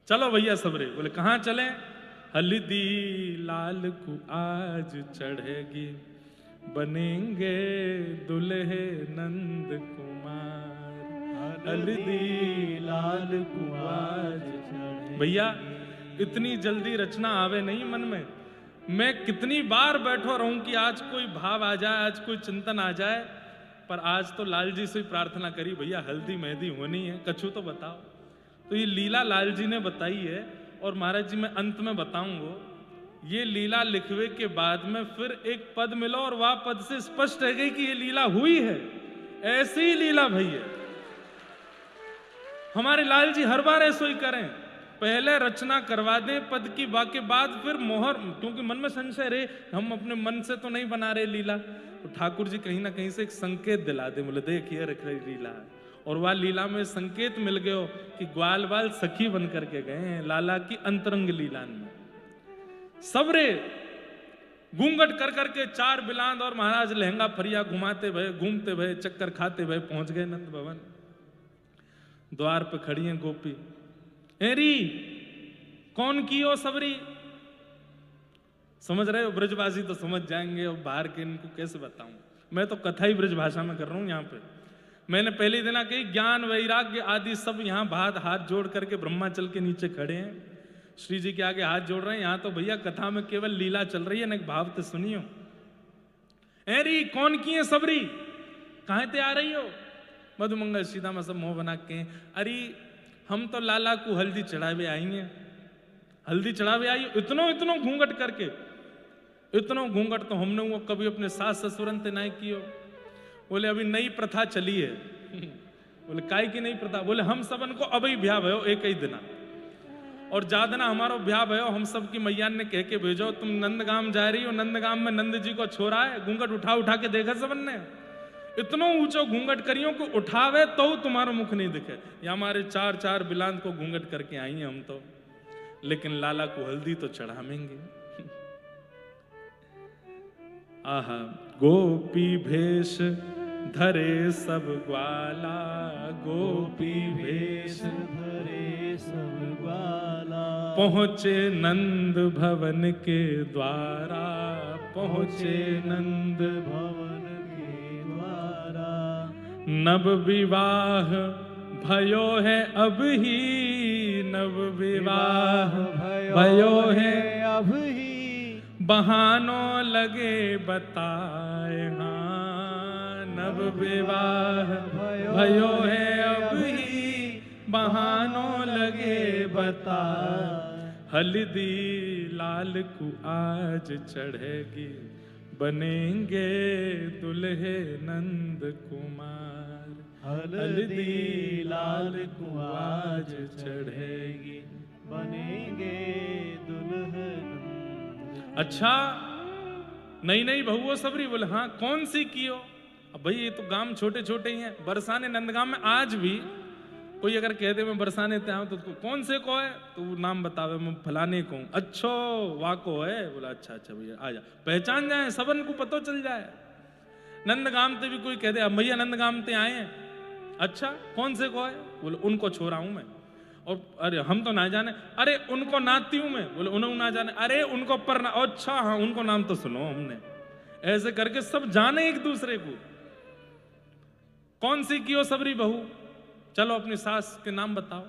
चलो भैया सबरे। बोले कहां चले? हल्दी लाल को आज चढ़ेगी, बनेंगे दुल्हे नंद कुमार। हल्दी लाल को आज चढ़ेगी। भैया इतनी जल्दी रचना आवे नहीं मन में, मैं कितनी बार बैठो रहूं कि आज कोई भाव आ जाए, आज कोई चिंतन आ जाए, पर आज तो लाल जी से प्रार्थना करी, भैया हल्दी मेहंदी होनी है, कछु तो बताओ। तो ये लीला लाल जी ने बताई है, और महाराज जी मैं अंत में बताऊंगा। ये लीला लिखवे के बाद में फिर एक पद मिला, और वह पद से स्पष्ट है गई कि ये लीला हुई है, ऐसी ही लीला भैया। हमारे लाल जी हर बार ऐसा ही करें, पहले रचना करवा दें पद की, बाकी बाद फिर मोहर, क्योंकि मन में संशय रहे, हम अपने मन से तो नहीं बना रहे लीला, तो ठाकुर जी कहीं ना कहीं से एक संकेत दिला दे, बोले देखिए रख रही लीला है। और वह लीला में संकेत मिल गयो कि ग्वाल बाल सखी बन करके गए हैं लाला की अंतरंग लीला में। सबरे घूंघट कर करके चार बिलांद और महाराज लहंगा फरिया घुमाते भय, घूमते भय, चक्कर खाते भय पहुंच गए नंद भवन। द्वार पे खड़ी हैं गोपी। एरी कौन की हो सबरी? समझ रहे हो? ब्रजवासी तो समझ जाएंगे, और बाहर के इनको कैसे बताऊं, मैं तो कथा ही ब्रज भाषा में कर रहा हूं यहाँ पे। मैंने पहले दिन कही ज्ञान वैराग्य आदि सब यहाँ हाथ जोड़ करके ब्रह्माचल के नीचे खड़े हैं, श्री जी के आगे हाथ जोड़ रहे हैं। यहाँ तो भैया कथा में केवल लीला चल रही है, न भाव तो सुनियो। एरी कौन की है सबरी, कहाँ ते आ रही हो? मधुमंगल सीधा सब मुंह बना के, अरे हम तो लाला को हल्दी चढ़ावे आई हैं, हल्दी चढ़ावे आई। इतनो इतनो घूंघट करके, इतनो घूंघट तो हमने वो कभी अपने सास ससुरन ते नहीं कियो। बोले अभी नई प्रथा चली है। बोले काय की नई प्रथा? बोले हम सबन को अभी ब्याह भयो एक ही दिना, और ज्यादा ना हमारो ब्याह भयो, हम सब की मैया ने कह के भेजो तुम नंदगाम जा रही हो, नंदगाम में नंद जी को छोरा है। घूंघट उठा उठा के देखा सबन ने, इतनो ऊंचो घूंघट करियो को उठावे तो तुम्हारा मुख नहीं दिखे। या हमारे चार चार बिलांत को घूंघट करके आई हैं हम तो, लेकिन लाला को हल्दी तो चढ़ावेंगे। आहा गोपी भेष धरे सब ग्वाला, गोपी भेष धरे सब ग्वाला। पहुँचे नंद भवन के द्वारा, पहुँचे नंद भवन के द्वारा। नव विवाह भयो है अब ही, नव विवाह भयो है अब ही। बहानों लगे बताए, हाँ नव विवाह भयो है अब ही, बहानों लगे बताए। हल्दी लाल को आज चढ़ेगी, बनेंगे दुल्हे नंद कुमार। हल्दी लाल को आज चढ़ेगी, बनेंगे दुल्हन। अच्छा नई नई बहुओं सबरी? बोले हाँ कौन सी कियो? अब भाई ये तो गांव छोटे छोटे ही हैं। बरसाने नंदगांव में आज भी कोई अगर कह दे मैं बरसाने ते आऊं तो कौन से को है, तो वो नाम बतावे, मैं फलाने को हूं। अच्छो वाको है? बोला अच्छा अच्छा भैया आ जा, पहचान जाए, सबन को पतो चल जाए। नंदगांव ते भी कोई कह दे अब भैया नंदगांव ते आए हैं, अच्छा कौन से को है? बोले उनको छोरा हूं मैं। और अरे हम तो ना जाने, अरे उनको नाती हूं मैं। बोले उन्होंने ना जाने, अरे उनको पर ना, अच्छा हाँ उनको नाम तो सुनो हमने। ऐसे करके सब जाने एक दूसरे को। कौन सी कियो सबरी बहू? चलो अपनी सास के नाम बताओ।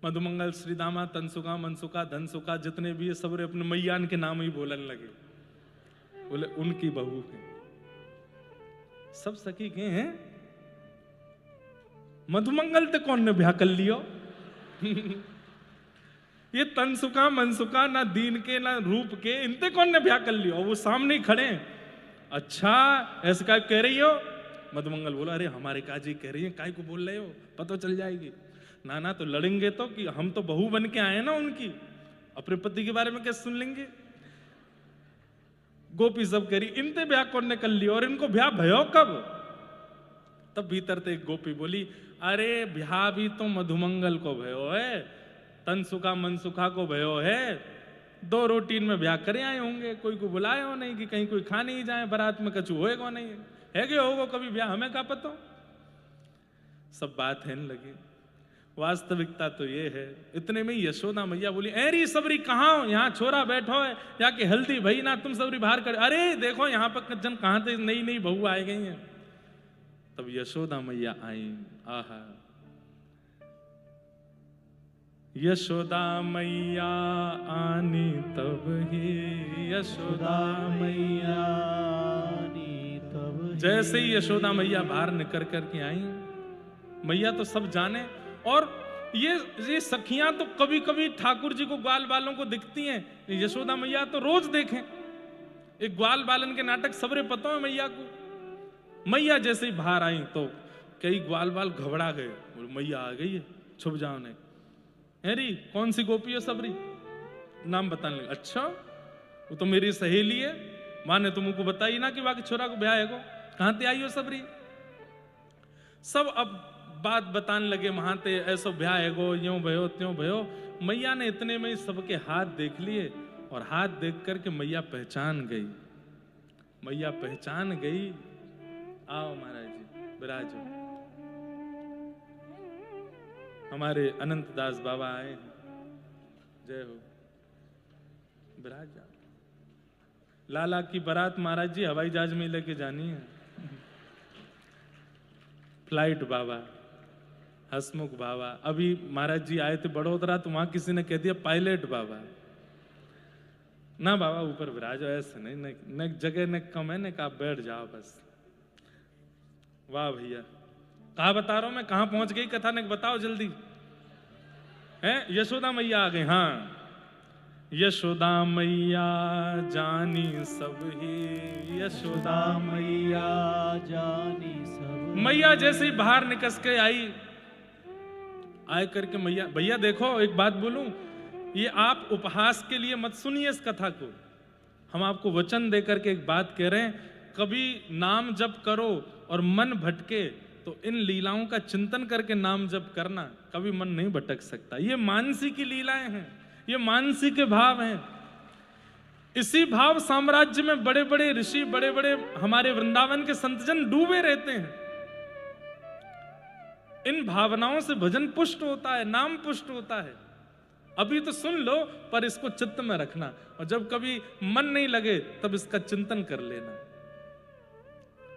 मधुमंगल, श्रीदामा, तनसुका, मनसुका, धनसुका जितने भी है सबरे अपने मैयान के नाम ही बोलने लगे। बोले उनकी बहू है, सब सखी के हैं। मधुमंगल ते कौन ने ब्याह कर लियो? ये तनसुका मनसुका ना दीन के ना रूप के, इनते कौन ने ब्याह कर लियो? वो सामने ही खड़े हैं। अच्छा ऐसे काय कह रही हो? मधुमंगल बोला अरे हमारे काजी कह रही है, काय को बोल रहे हो, पता चल जाएगी। ना ना तो लड़ेंगे तो, कि हम तो बहू बन के आए ना उनकी, अपने पति के बारे में कैसे सुन लेंगे? गोपी सब कह रही इनते ब्याह कौन ने कर लियो, और इनको ब्याह भयो कब? तब भीतर ते एक गोपी बोली अरे ब्याह भी तो मधुमंगल को भयो है, तनसुका मनसुखा को भयो है। 2 रूटीन में ब्याह करे आए होंगे, कोई को बुलाए हो नहीं कि कहीं कोई खा नहीं जाए, बारात में कछु होएगा नहीं है कि होगा कभी ब्याह, हमें क्या पता। सब बात है लगी, वास्तविकता तो ये है। इतने में यशोदा मैया बोली एरी सबरी कहाँ हो? यहाँ छोरा बैठो है, जाके हल्दी भई ना तुम सबरी बाहर कर। अरे देखो यहाँ पर जन कहाँ थे, नई नई बहू आ गई हैं। तब यशोदा मैया आई। आहा यशोदा मैया आनी तब ही, यशोदा मैया आनी तब ही। जैसे ही यशोदा मैया बाहर निकल करके आई, मैया तो सब जाने। और ये सखियां तो कभी कभी ठाकुर जी को ग्वाल बालों को दिखती हैं, यशोदा मैया तो रोज देखें। एक ग्वाल बालन के नाटक सबरे पता है मैया को। मैया जैसे ही बाहर आई तो कई ग्वाल बाल घबरा गए, मैया आ गई है, छुप जाओ ने। अरे कौन सी गोपी है सबरी? नाम बताने लगे। अच्छा वो तो मेरी सहेली है, माँ ने तुमको बताई ना कि बाकी छोरा को ब्याह है को, कहां ते आई हो सबरी? सब अब बात बताने लगे, वहां ते ऐसो ब्याह है गो, यूं भयो त्यों भयो। मैया ने इतने में सबके हाथ देख लिए, और हाथ देख करके मैया पहचान गई। मैया पहचान गई। आओ महाराज जी विराजो। हमारे अनंत दास बाबा आए हैं, जय हो। विराज जा। लाला की बारात महाराज जी हवाई जहाज में लेके जानी है। फ्लाइट बाबा, हसमुख बाबा। अभी महाराज जी आए थे बड़ोदरा तो वहां किसी ने कह दिया पायलट बाबा। ना बाबा ऊपर विराजो, ऐसे नहीं, न जगह न कम है, न कहा बैठ जाओ बस। वाह भैया, कहा बता रहा हूं मैं, कहां पहुंच गई कथा, ने बताओ जल्दी। है यशोदा मैया आ गई। हाँ, यशोदा मैया जानी सब ही, यशोदा मैया जानी सब। मैया जैसे ही बाहर निकल के आई, आए करके मैया, भैया देखो एक बात बोलूं, ये आप उपहास के लिए मत सुनिए इस कथा को, हम आपको वचन देकर के एक बात कह रहे हैं, कभी नाम जप करो और मन भटके तो इन लीलाओं का चिंतन करके नाम जप करना, कभी मन नहीं भटक सकता। ये मानसी की लीलाएं हैं, ये मानसी के भाव हैं। इसी भाव साम्राज्य में बड़े बड़े ऋषि, बड़े बड़े हमारे वृंदावन के संतजन डूबे रहते हैं। इन भावनाओं से भजन पुष्ट होता है, नाम पुष्ट होता है। अभी तो सुन लो पर इसको चित्त में रखना, और जब कभी मन नहीं लगे तब इसका चिंतन कर लेना।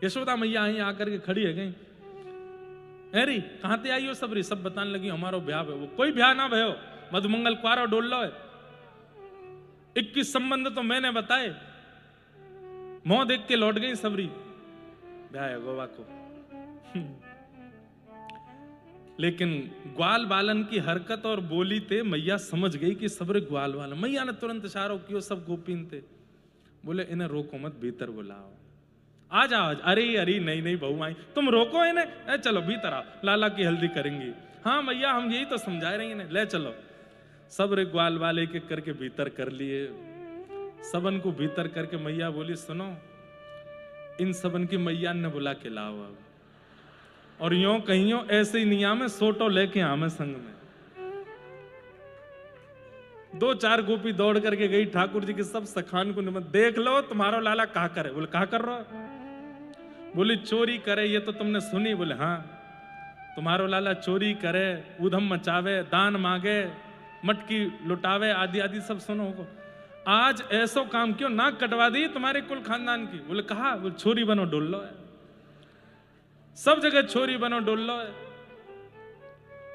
यशोदा मैया आई, आकर के खड़ी है गई, अरे कहां ते आई हो सबरी, सब बताने लगी हमारो ब्याह है। वो कोई ब्याह ना भयो, मधुमंगल क्वारो डोल लो है, 21 संबंध तो मैंने बताए, मुंह देख के लौट गई सबरी, ब्याह है गोवा को। लेकिन ग्वाल बालन की हरकत और बोली ते मैया समझ गई कि सबरे ग्वाल बालन। मैया ने तुरंत इशारा किया, सब गोपीन थे, बोले इन्हें रोको मत, भीतर बुलाओ, आ जाओ। अरे अरे नहीं नहीं बहू आई, तुम रोको इन्हें, चलो भीतर आओ, लाला की हल्दी करेंगी। हाँ मैया हम यही तो समझा रहे हैं इन्हें, ले चलो। सब रे ग्वाल वाले के करके भीतर कर लिए, सबन को भीतर करके मैया बोली सुनो, इन सबन की मैया ने बुला के लाओ अब, और यूं कहियो ऐसे ही निया में सोटो लेके आमे संग में। 2-4 गोपी दौड़ करके गई, ठाकुर जी के सब सखान को निमंत्रण, देख लो तुम्हारा लाला कहा करे। बोले कहा कर रहा हो? बोले चोरी करे, ये तो तुमने सुनी। बोले हाँ, तुम्हारो लाला चोरी करे, उधम मचावे, दान मांगे, मटकी लुटावे, आदि आदि सब सुनो हो। आज ऐसो काम क्यों, नाक कटवा दी तुम्हारे कुल खानदान की। बोले कहा? बोले छोरी बनो डोल लो है, सब जगह छोरी बनो डोल लो है।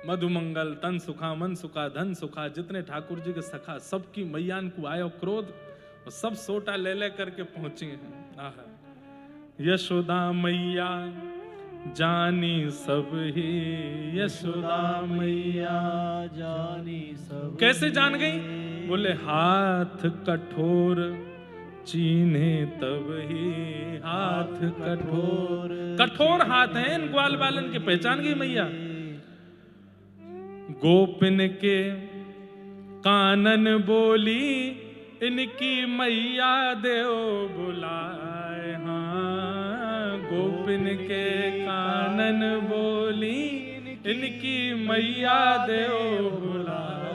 मधुमंगल, तन सुखा, मन सुखा, धन सुखा, जितने ठाकुर जी के सखा, सबकी मैयान को आयो क्रोध, और सब सोटा ले ले करके पहुंची हैं। आहा, यशोदा मैया जानी सब ही, यशोदा मैया जानी सब। कैसे जान गई? बोले हाथ कठोर चीन्हे तब ही, हाथ कठोर, कठोर हाथ हैं इन ग्वाल बालन के, पहचान गई मैया। गोपिन के कानन बोली, इनकी मैया देव बुलाए। हाँ, गोपिन के कानन बोली, इनकी मैया देव बुलाए।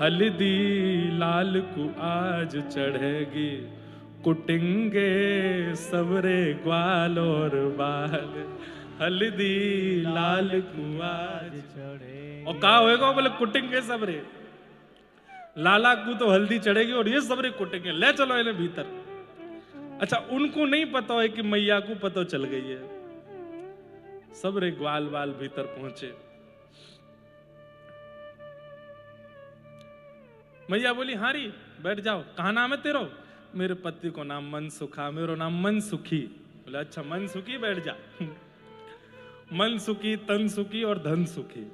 हल्दी लाल को आज चढ़ेगी, कुटेंगे सबरे ग्वाल और बाल। हल्दी लाल को आज चढ़े, और कहा होएगा? बोले कुटेंगे सबरे, लाला को तो हल्दी चढ़ेगी और ये सबरे कुटेंगे, ले चलो इन्हें भीतर। अच्छा, उनको नहीं पता है कि मैया को पता चल गई है। सबरे ग्वाल बाल भीतर पहुंचे। मैया बोली हारी बैठ जाओ, कहा नाम है तेरा? मेरे पति को नाम मनसुखा, मेरा नाम मनसुखी। बोले अच्छा मनसुखी, बैठ जा। मन सुखी, तन सुखी और धन सुखी।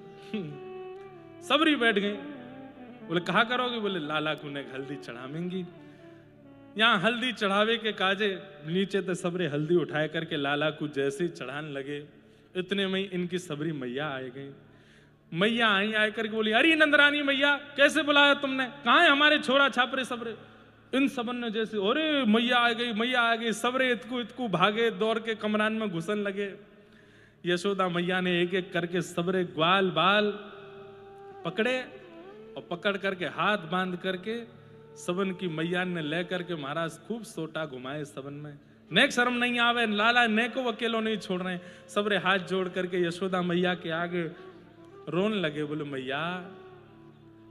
सबरी बैठ गई। बोले कहा करोगे? बोले लाला को ने हल्दी चढ़ावेंगी। यहाँ हल्दी चढ़ावे के काजे नीचे तो सबरे हल्दी उठाए करके लाला को जैसे ही चढ़ाने लगे, इतने में इनकी सबरी मैया आ गई। मैया आई, आए करके बोली अरे नंदरानी मैया, कैसे बुलाया तुमने? कहाँ है हमारे छोरा छापरे सबरे? इन सबन ने जैसे अरे मैया आ गई, मैया आ गई, सबरे इतकू इतकू भागे, दौड़ के कमरान में घुसन लगे। यशोदा मैया ने एक एक करके सबरे ग्वाल बाल पकड़े और पकड़ करके हाथ बांध करके सबन की मैया ने ले करके महाराज खूब सोटा घुमाए सबन में। नेक शर्म नहीं आवे, लाला ने को अकेलो नहीं छोड़ रहे। सबरे हाथ जोड़ करके यशोदा मैया के आगे रोन लगे। बोले मैया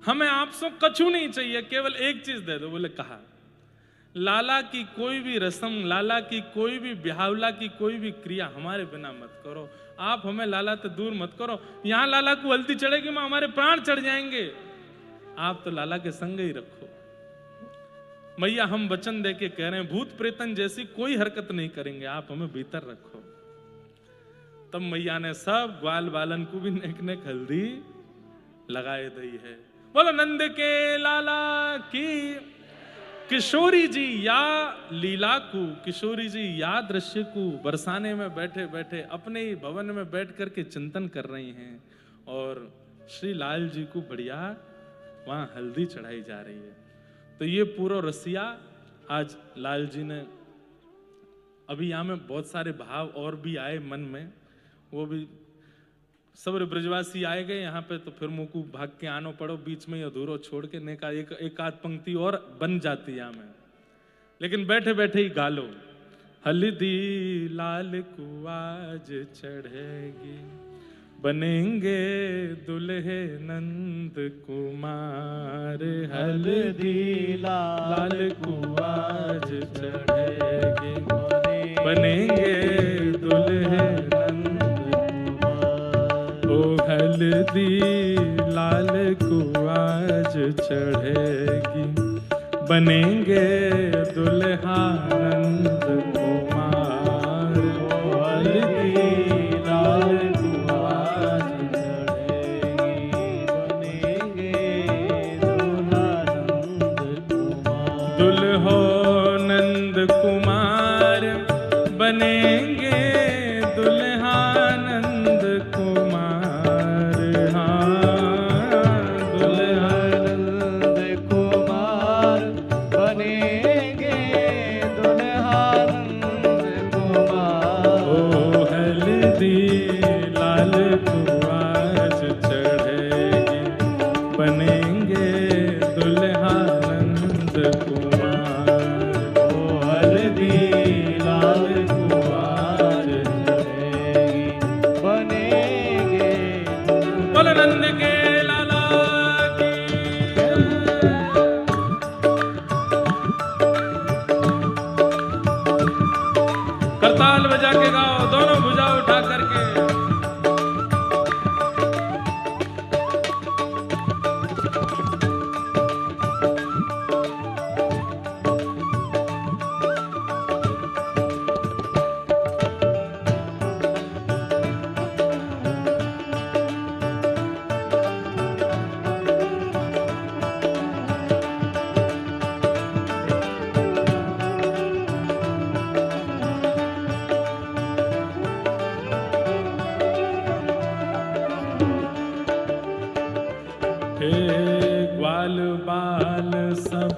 हमें आपसे कछु नहीं चाहिए, केवल एक चीज दे दो। बोले कहा? लाला की कोई भी रस्म, लाला की कोई भी ब्याहवला की कोई भी क्रिया हमारे बिना मत करो। आप हमें लाला से दूर मत करो। यहाँ लाला को हल्दी चढ़ेगी मां, हमारे प्राण चढ़ जाएंगे। आप तो लाला के संग ही रखो। मैया हम वचन दे के कह रहे हैं, भूत प्रेतन जैसी कोई हरकत नहीं करेंगे, आप हमें भीतर रखो। तब मैया ने सब ग्वाल बालन को भी नेक नेक हल्दी लगाए दी है। बोलो नंद के लाला की। किशोरी जी या लीला को, किशोरी जी या दृश्य को बरसाने में बैठे बैठे अपने ही भवन में बैठ करके चिंतन कर रही हैं और श्री लाल जी को बढ़िया वहां हल्दी चढ़ाई जा रही है। तो ये पूरा रसिया आज लाल जी ने, अभी यहाँ में बहुत सारे भाव और भी आए मन में, वो भी सब ब्रजवासी आए गए यहाँ पे, तो फिर मुँह को भाग के आनो पड़ो, बीच में अधूरो छोड़ के ने का एक आध पंक्ति और बन जाती यहाँ में, लेकिन बैठे बैठे ही गा लो। हल्दी लाल को आज चढ़ेगी, बनेंगे दुल्हे नंद कुमार। हल्दी लाल को आज चढ़ेगी, बनेंगे दुल्हे नंद कुमार। ओ हल्दी लाल को आज चढ़ेगी, बनेंगे दुल्हा नंद कुमार। ओ हल्दी लाल दुल्हो नंद कुमार, बनेंगे दुल्हा नंद कुमार। हाँ दुल्हा नंद कुमार, बनेंगे दुल्हा नंद कुमार। ओ हल्दी लाल को आज चढ़ेगी, बनेंगे दुल्हा नंद कुमार। ओ हल्दी लाल को आज चढ़ेगी, बनेंगे बोल नंद के लाला की। करताल बजा के गाओ, दोनों भुजा उठा करके। ग्वाल बाल सब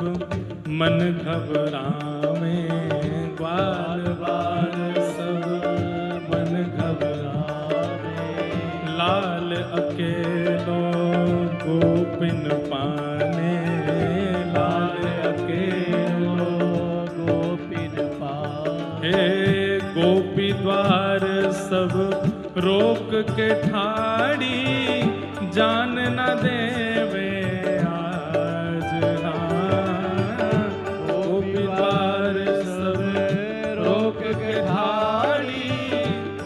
मन घबरावे, ग्वाल बाल सब मन घबरावे। लाल अकेलो गोपिन पाने, लाल अकेलो गोपिन पाने। हे गोपी द्वार सब रोक के ठाड़ी, जान न देवे आज। हाँ गोपी द्वार सब रोक के ठाड़ी,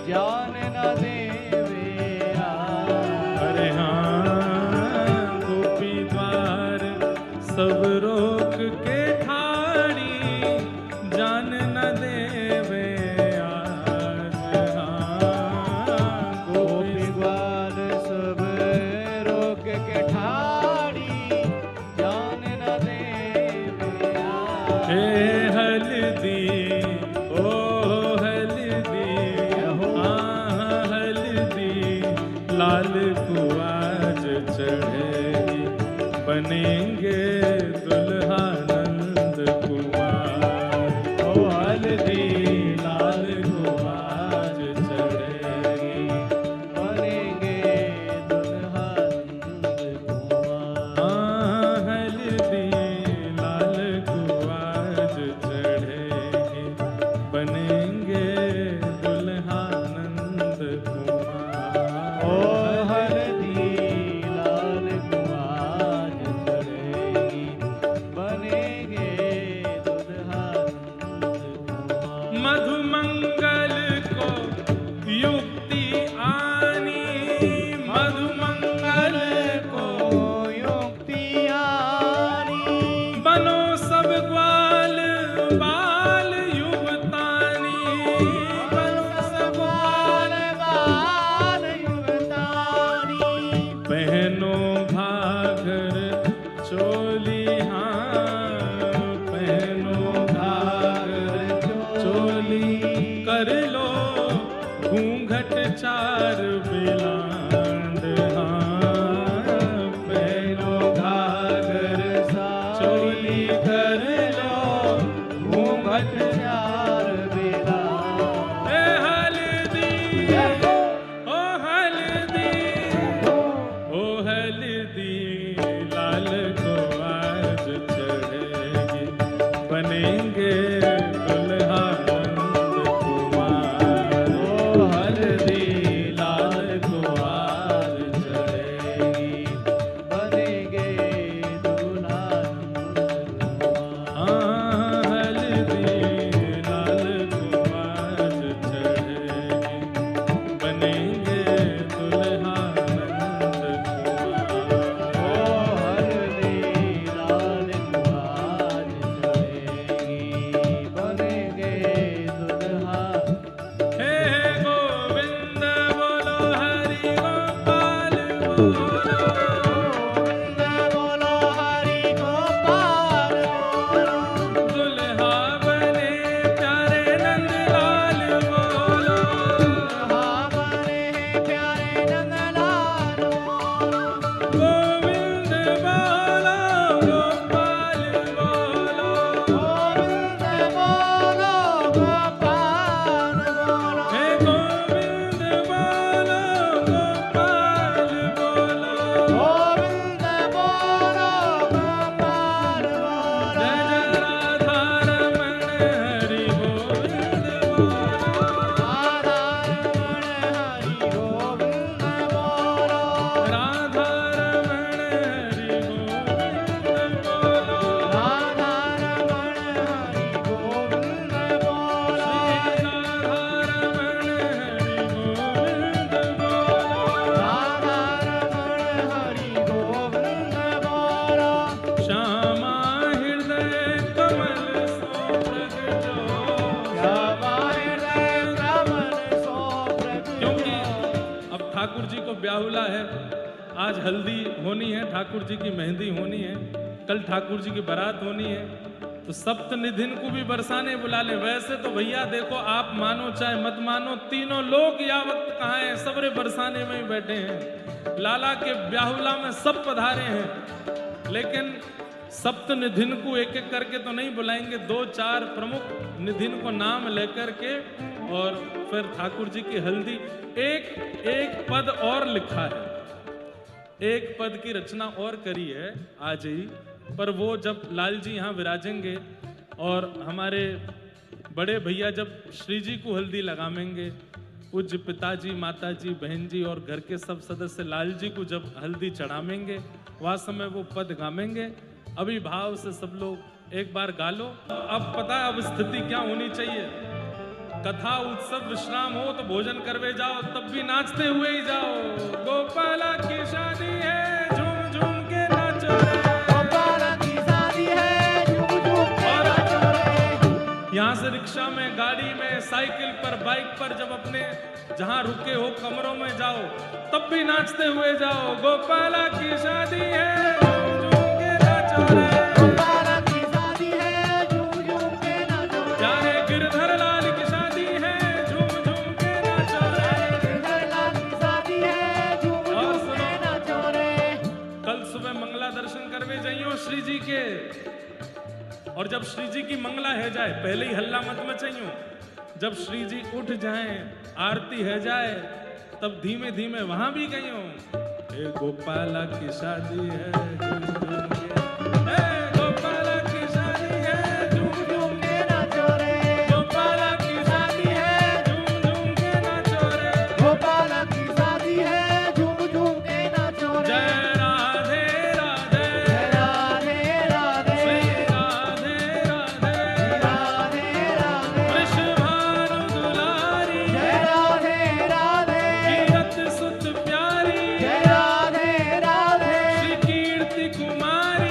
जान न देवे आज। अरे हाँ गोपी द्वार सब रोक के ठाड़ी, जान न देवे आज। हाँ गोपी द्वार सब रोक के ठाड़ी, जान न देवे आज। हे हल्दी ओ हल्दी, हाँ हल्दी लाल को आज चढ़ेगी, बनेंगे दुल्हा नंद कुमार। ओ हल्दी लाल को आज चढ़ेगी, बनेंगे दुल्हा नंद कुमार। हाँ हल्दी लाल को आज चढ़ेगी, बनेंगे दुल्हा नंद कुमार। ओ हल्दी लाल को आज चढ़ेगी, बनेंगे दुल्हा कर लो घूंघट चार बिलांड, हाँ पहनो घाघर चोली कर लो घूंघट चार बेला ए हल्दी ओ हल्दी ओ हल्दी लाल को आज चढ़ेगी, बनेंगे दुल्हा नंद कुमार। ओ हल्दी लाल को आज चढ़ेगी, बनेंगे दूल्हा हाँ हल्दी लाल को आज चढ़ेगी, बनेंगे दुल्हा नंद कुमार। ओ हल्दी लाल को आज चढ़ेगी, बनेंगे दूल्हा। हे गोविंद बोलो हरि गोपाल बोलो, गोविंद बोलो हरि गोपाल बोलो, दुल्हा बने प्यारे नंदलाल बोलो, दुल्हा बने प्यारे नंदलाल बोलो, गोविंद बोलो गोपाल बोलो, गोविंद बोलो गोपाल बोलो, हे गोविंद बोलो गोपाल बोलो, गोविंद बोलो गोपाल बोलो। जय जय राधा रमण हरि गोविंद बोलो, राधा रमण हरि गोविंद बोलो, राधा रमण हरि गोविंद बोलो, राधा रमण हरि गोविंद बोलो, श्री राधा रमण हरि गोविंद बोलो, राधा रमण हरि गोविंद बोलो। श्यामा हृदय कमल सो प्रगटो, श्यामा हृदय कमल सो प्रगटो। क्योंकि अब ठाकुर जी को ब्याहुला है, आज हल्दी होनी है, ठाकुर जी की मेहंदी होनी है, कल ठाकुर जी की बारात होनी है, तो सप्तनिधिन को भी बरसाने बुला ले। वैसे तो भैया देखो, आप मानो चाहे मत मानो, तीनों लोग या वक्त कहाँ हैं, सबरे बरसाने में ही बैठे हैं। लाला के ब्याहुला में सब पधारे हैं, लेकिन सप्त निधिन को एक एक करके तो नहीं बुलाएंगे, दो चार प्रमुख निधिन को नाम लेकर के और फिर ठाकुर जी की हल्दी। एक एक पद और लिखा है, एक पद की रचना और करी है आज ही, पर वो जब लाल जी यहाँ विराजेंगे और हमारे बड़े भैया जब श्री जी को हल्दी लगावेंगे, पूज्य पिताजी माताजी बहन जी और घर के सब सदस्य लाल जी को जब हल्दी चढ़ावेंगे, वह समय वो पद गावेंगे। अभी भाव से सब लोग एक बार गा लो। अब पता है अब स्थिति क्या होनी चाहिए, कथा उत्सव विश्राम हो तो भोजन करवे जाओ, तब भी नाचते हुए ही जाओ। गोपाला की शादी है, झूम झूम के नाचो रे। गोपाल की शादी है, झूम झूम के नाचो रे। यहाँ से रिक्शा में, गाड़ी में, साइकिल पर, बाइक पर जब अपने जहाँ रुके हो कमरों में जाओ, तब भी नाचते हुए जाओ। गोपाला की शादी है, झूम झूम के नाचो रे। गोपाल की शादी है, झूम झूम के नाचो रे। प्यारे गिरधर लाल की शादी है, झूम झूम के नाचो रे। गिरधर लाल की शादी है, झूम झूम के नाचो रे। कल सुबह मंगला दर्शन करवे जाइयो श्री जी के, और जब श्री जी की मंगला है जाए, पहले ही हल्ला मत मचाइयो। जब श्री जी उठ जाएं, आरती है जाए, तब धीमे धीमे वहां भी गइयो। ए गोपाला की शादी है, झूम झूम के। ए गोपाला की शादी है, झूम झूम के नाचो रे। गोपाला की शादी है, झूम झूम के नाचो रे। गोपाल की शादी है, झूम झूम के नाचो रे। जय राधे राधे, राधे राधे, श्री राधे राधे, राधे राधे, वृषभानु दुलारी, जय राधे राधे, कीरत सुत प्यारी, जय राधे राधे, श्री कीर्ति कुमारी,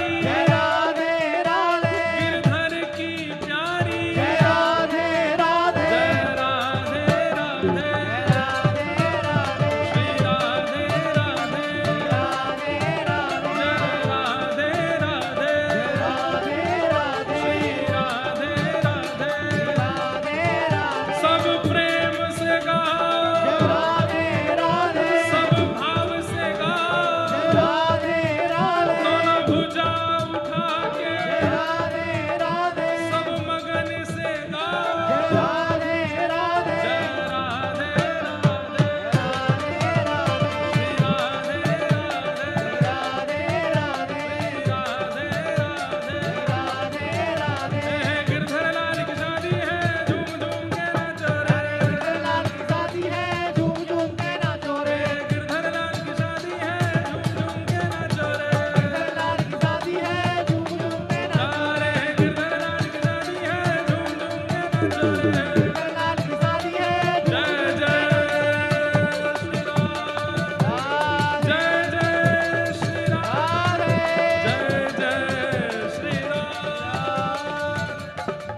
राधे राधे जय राधे राधे राधे राधे राधे राधे राधे राधे गिरधर लाल की शादी है झूम झूम के नाचो रे लाल की शादी है झूम झूम के नाचो रे गिरधर लाल की शादी है झूम झूम के नाचो रे लाल की शादी है झूम झूम के नाचो रे गिरधर लाल की शादी है झूम झूम के नाचो रे लाल की शादी है जय जय श्री राम जय जय श्री राम जय जय श्री राम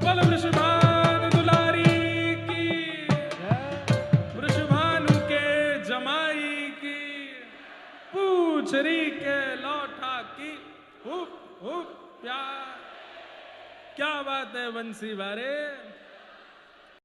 बोल वृषभानु दुलारी की वृषभानु के जमाई की पूछरी के लौठा की हुप हुप प्यार क्या बात है बंसी बारे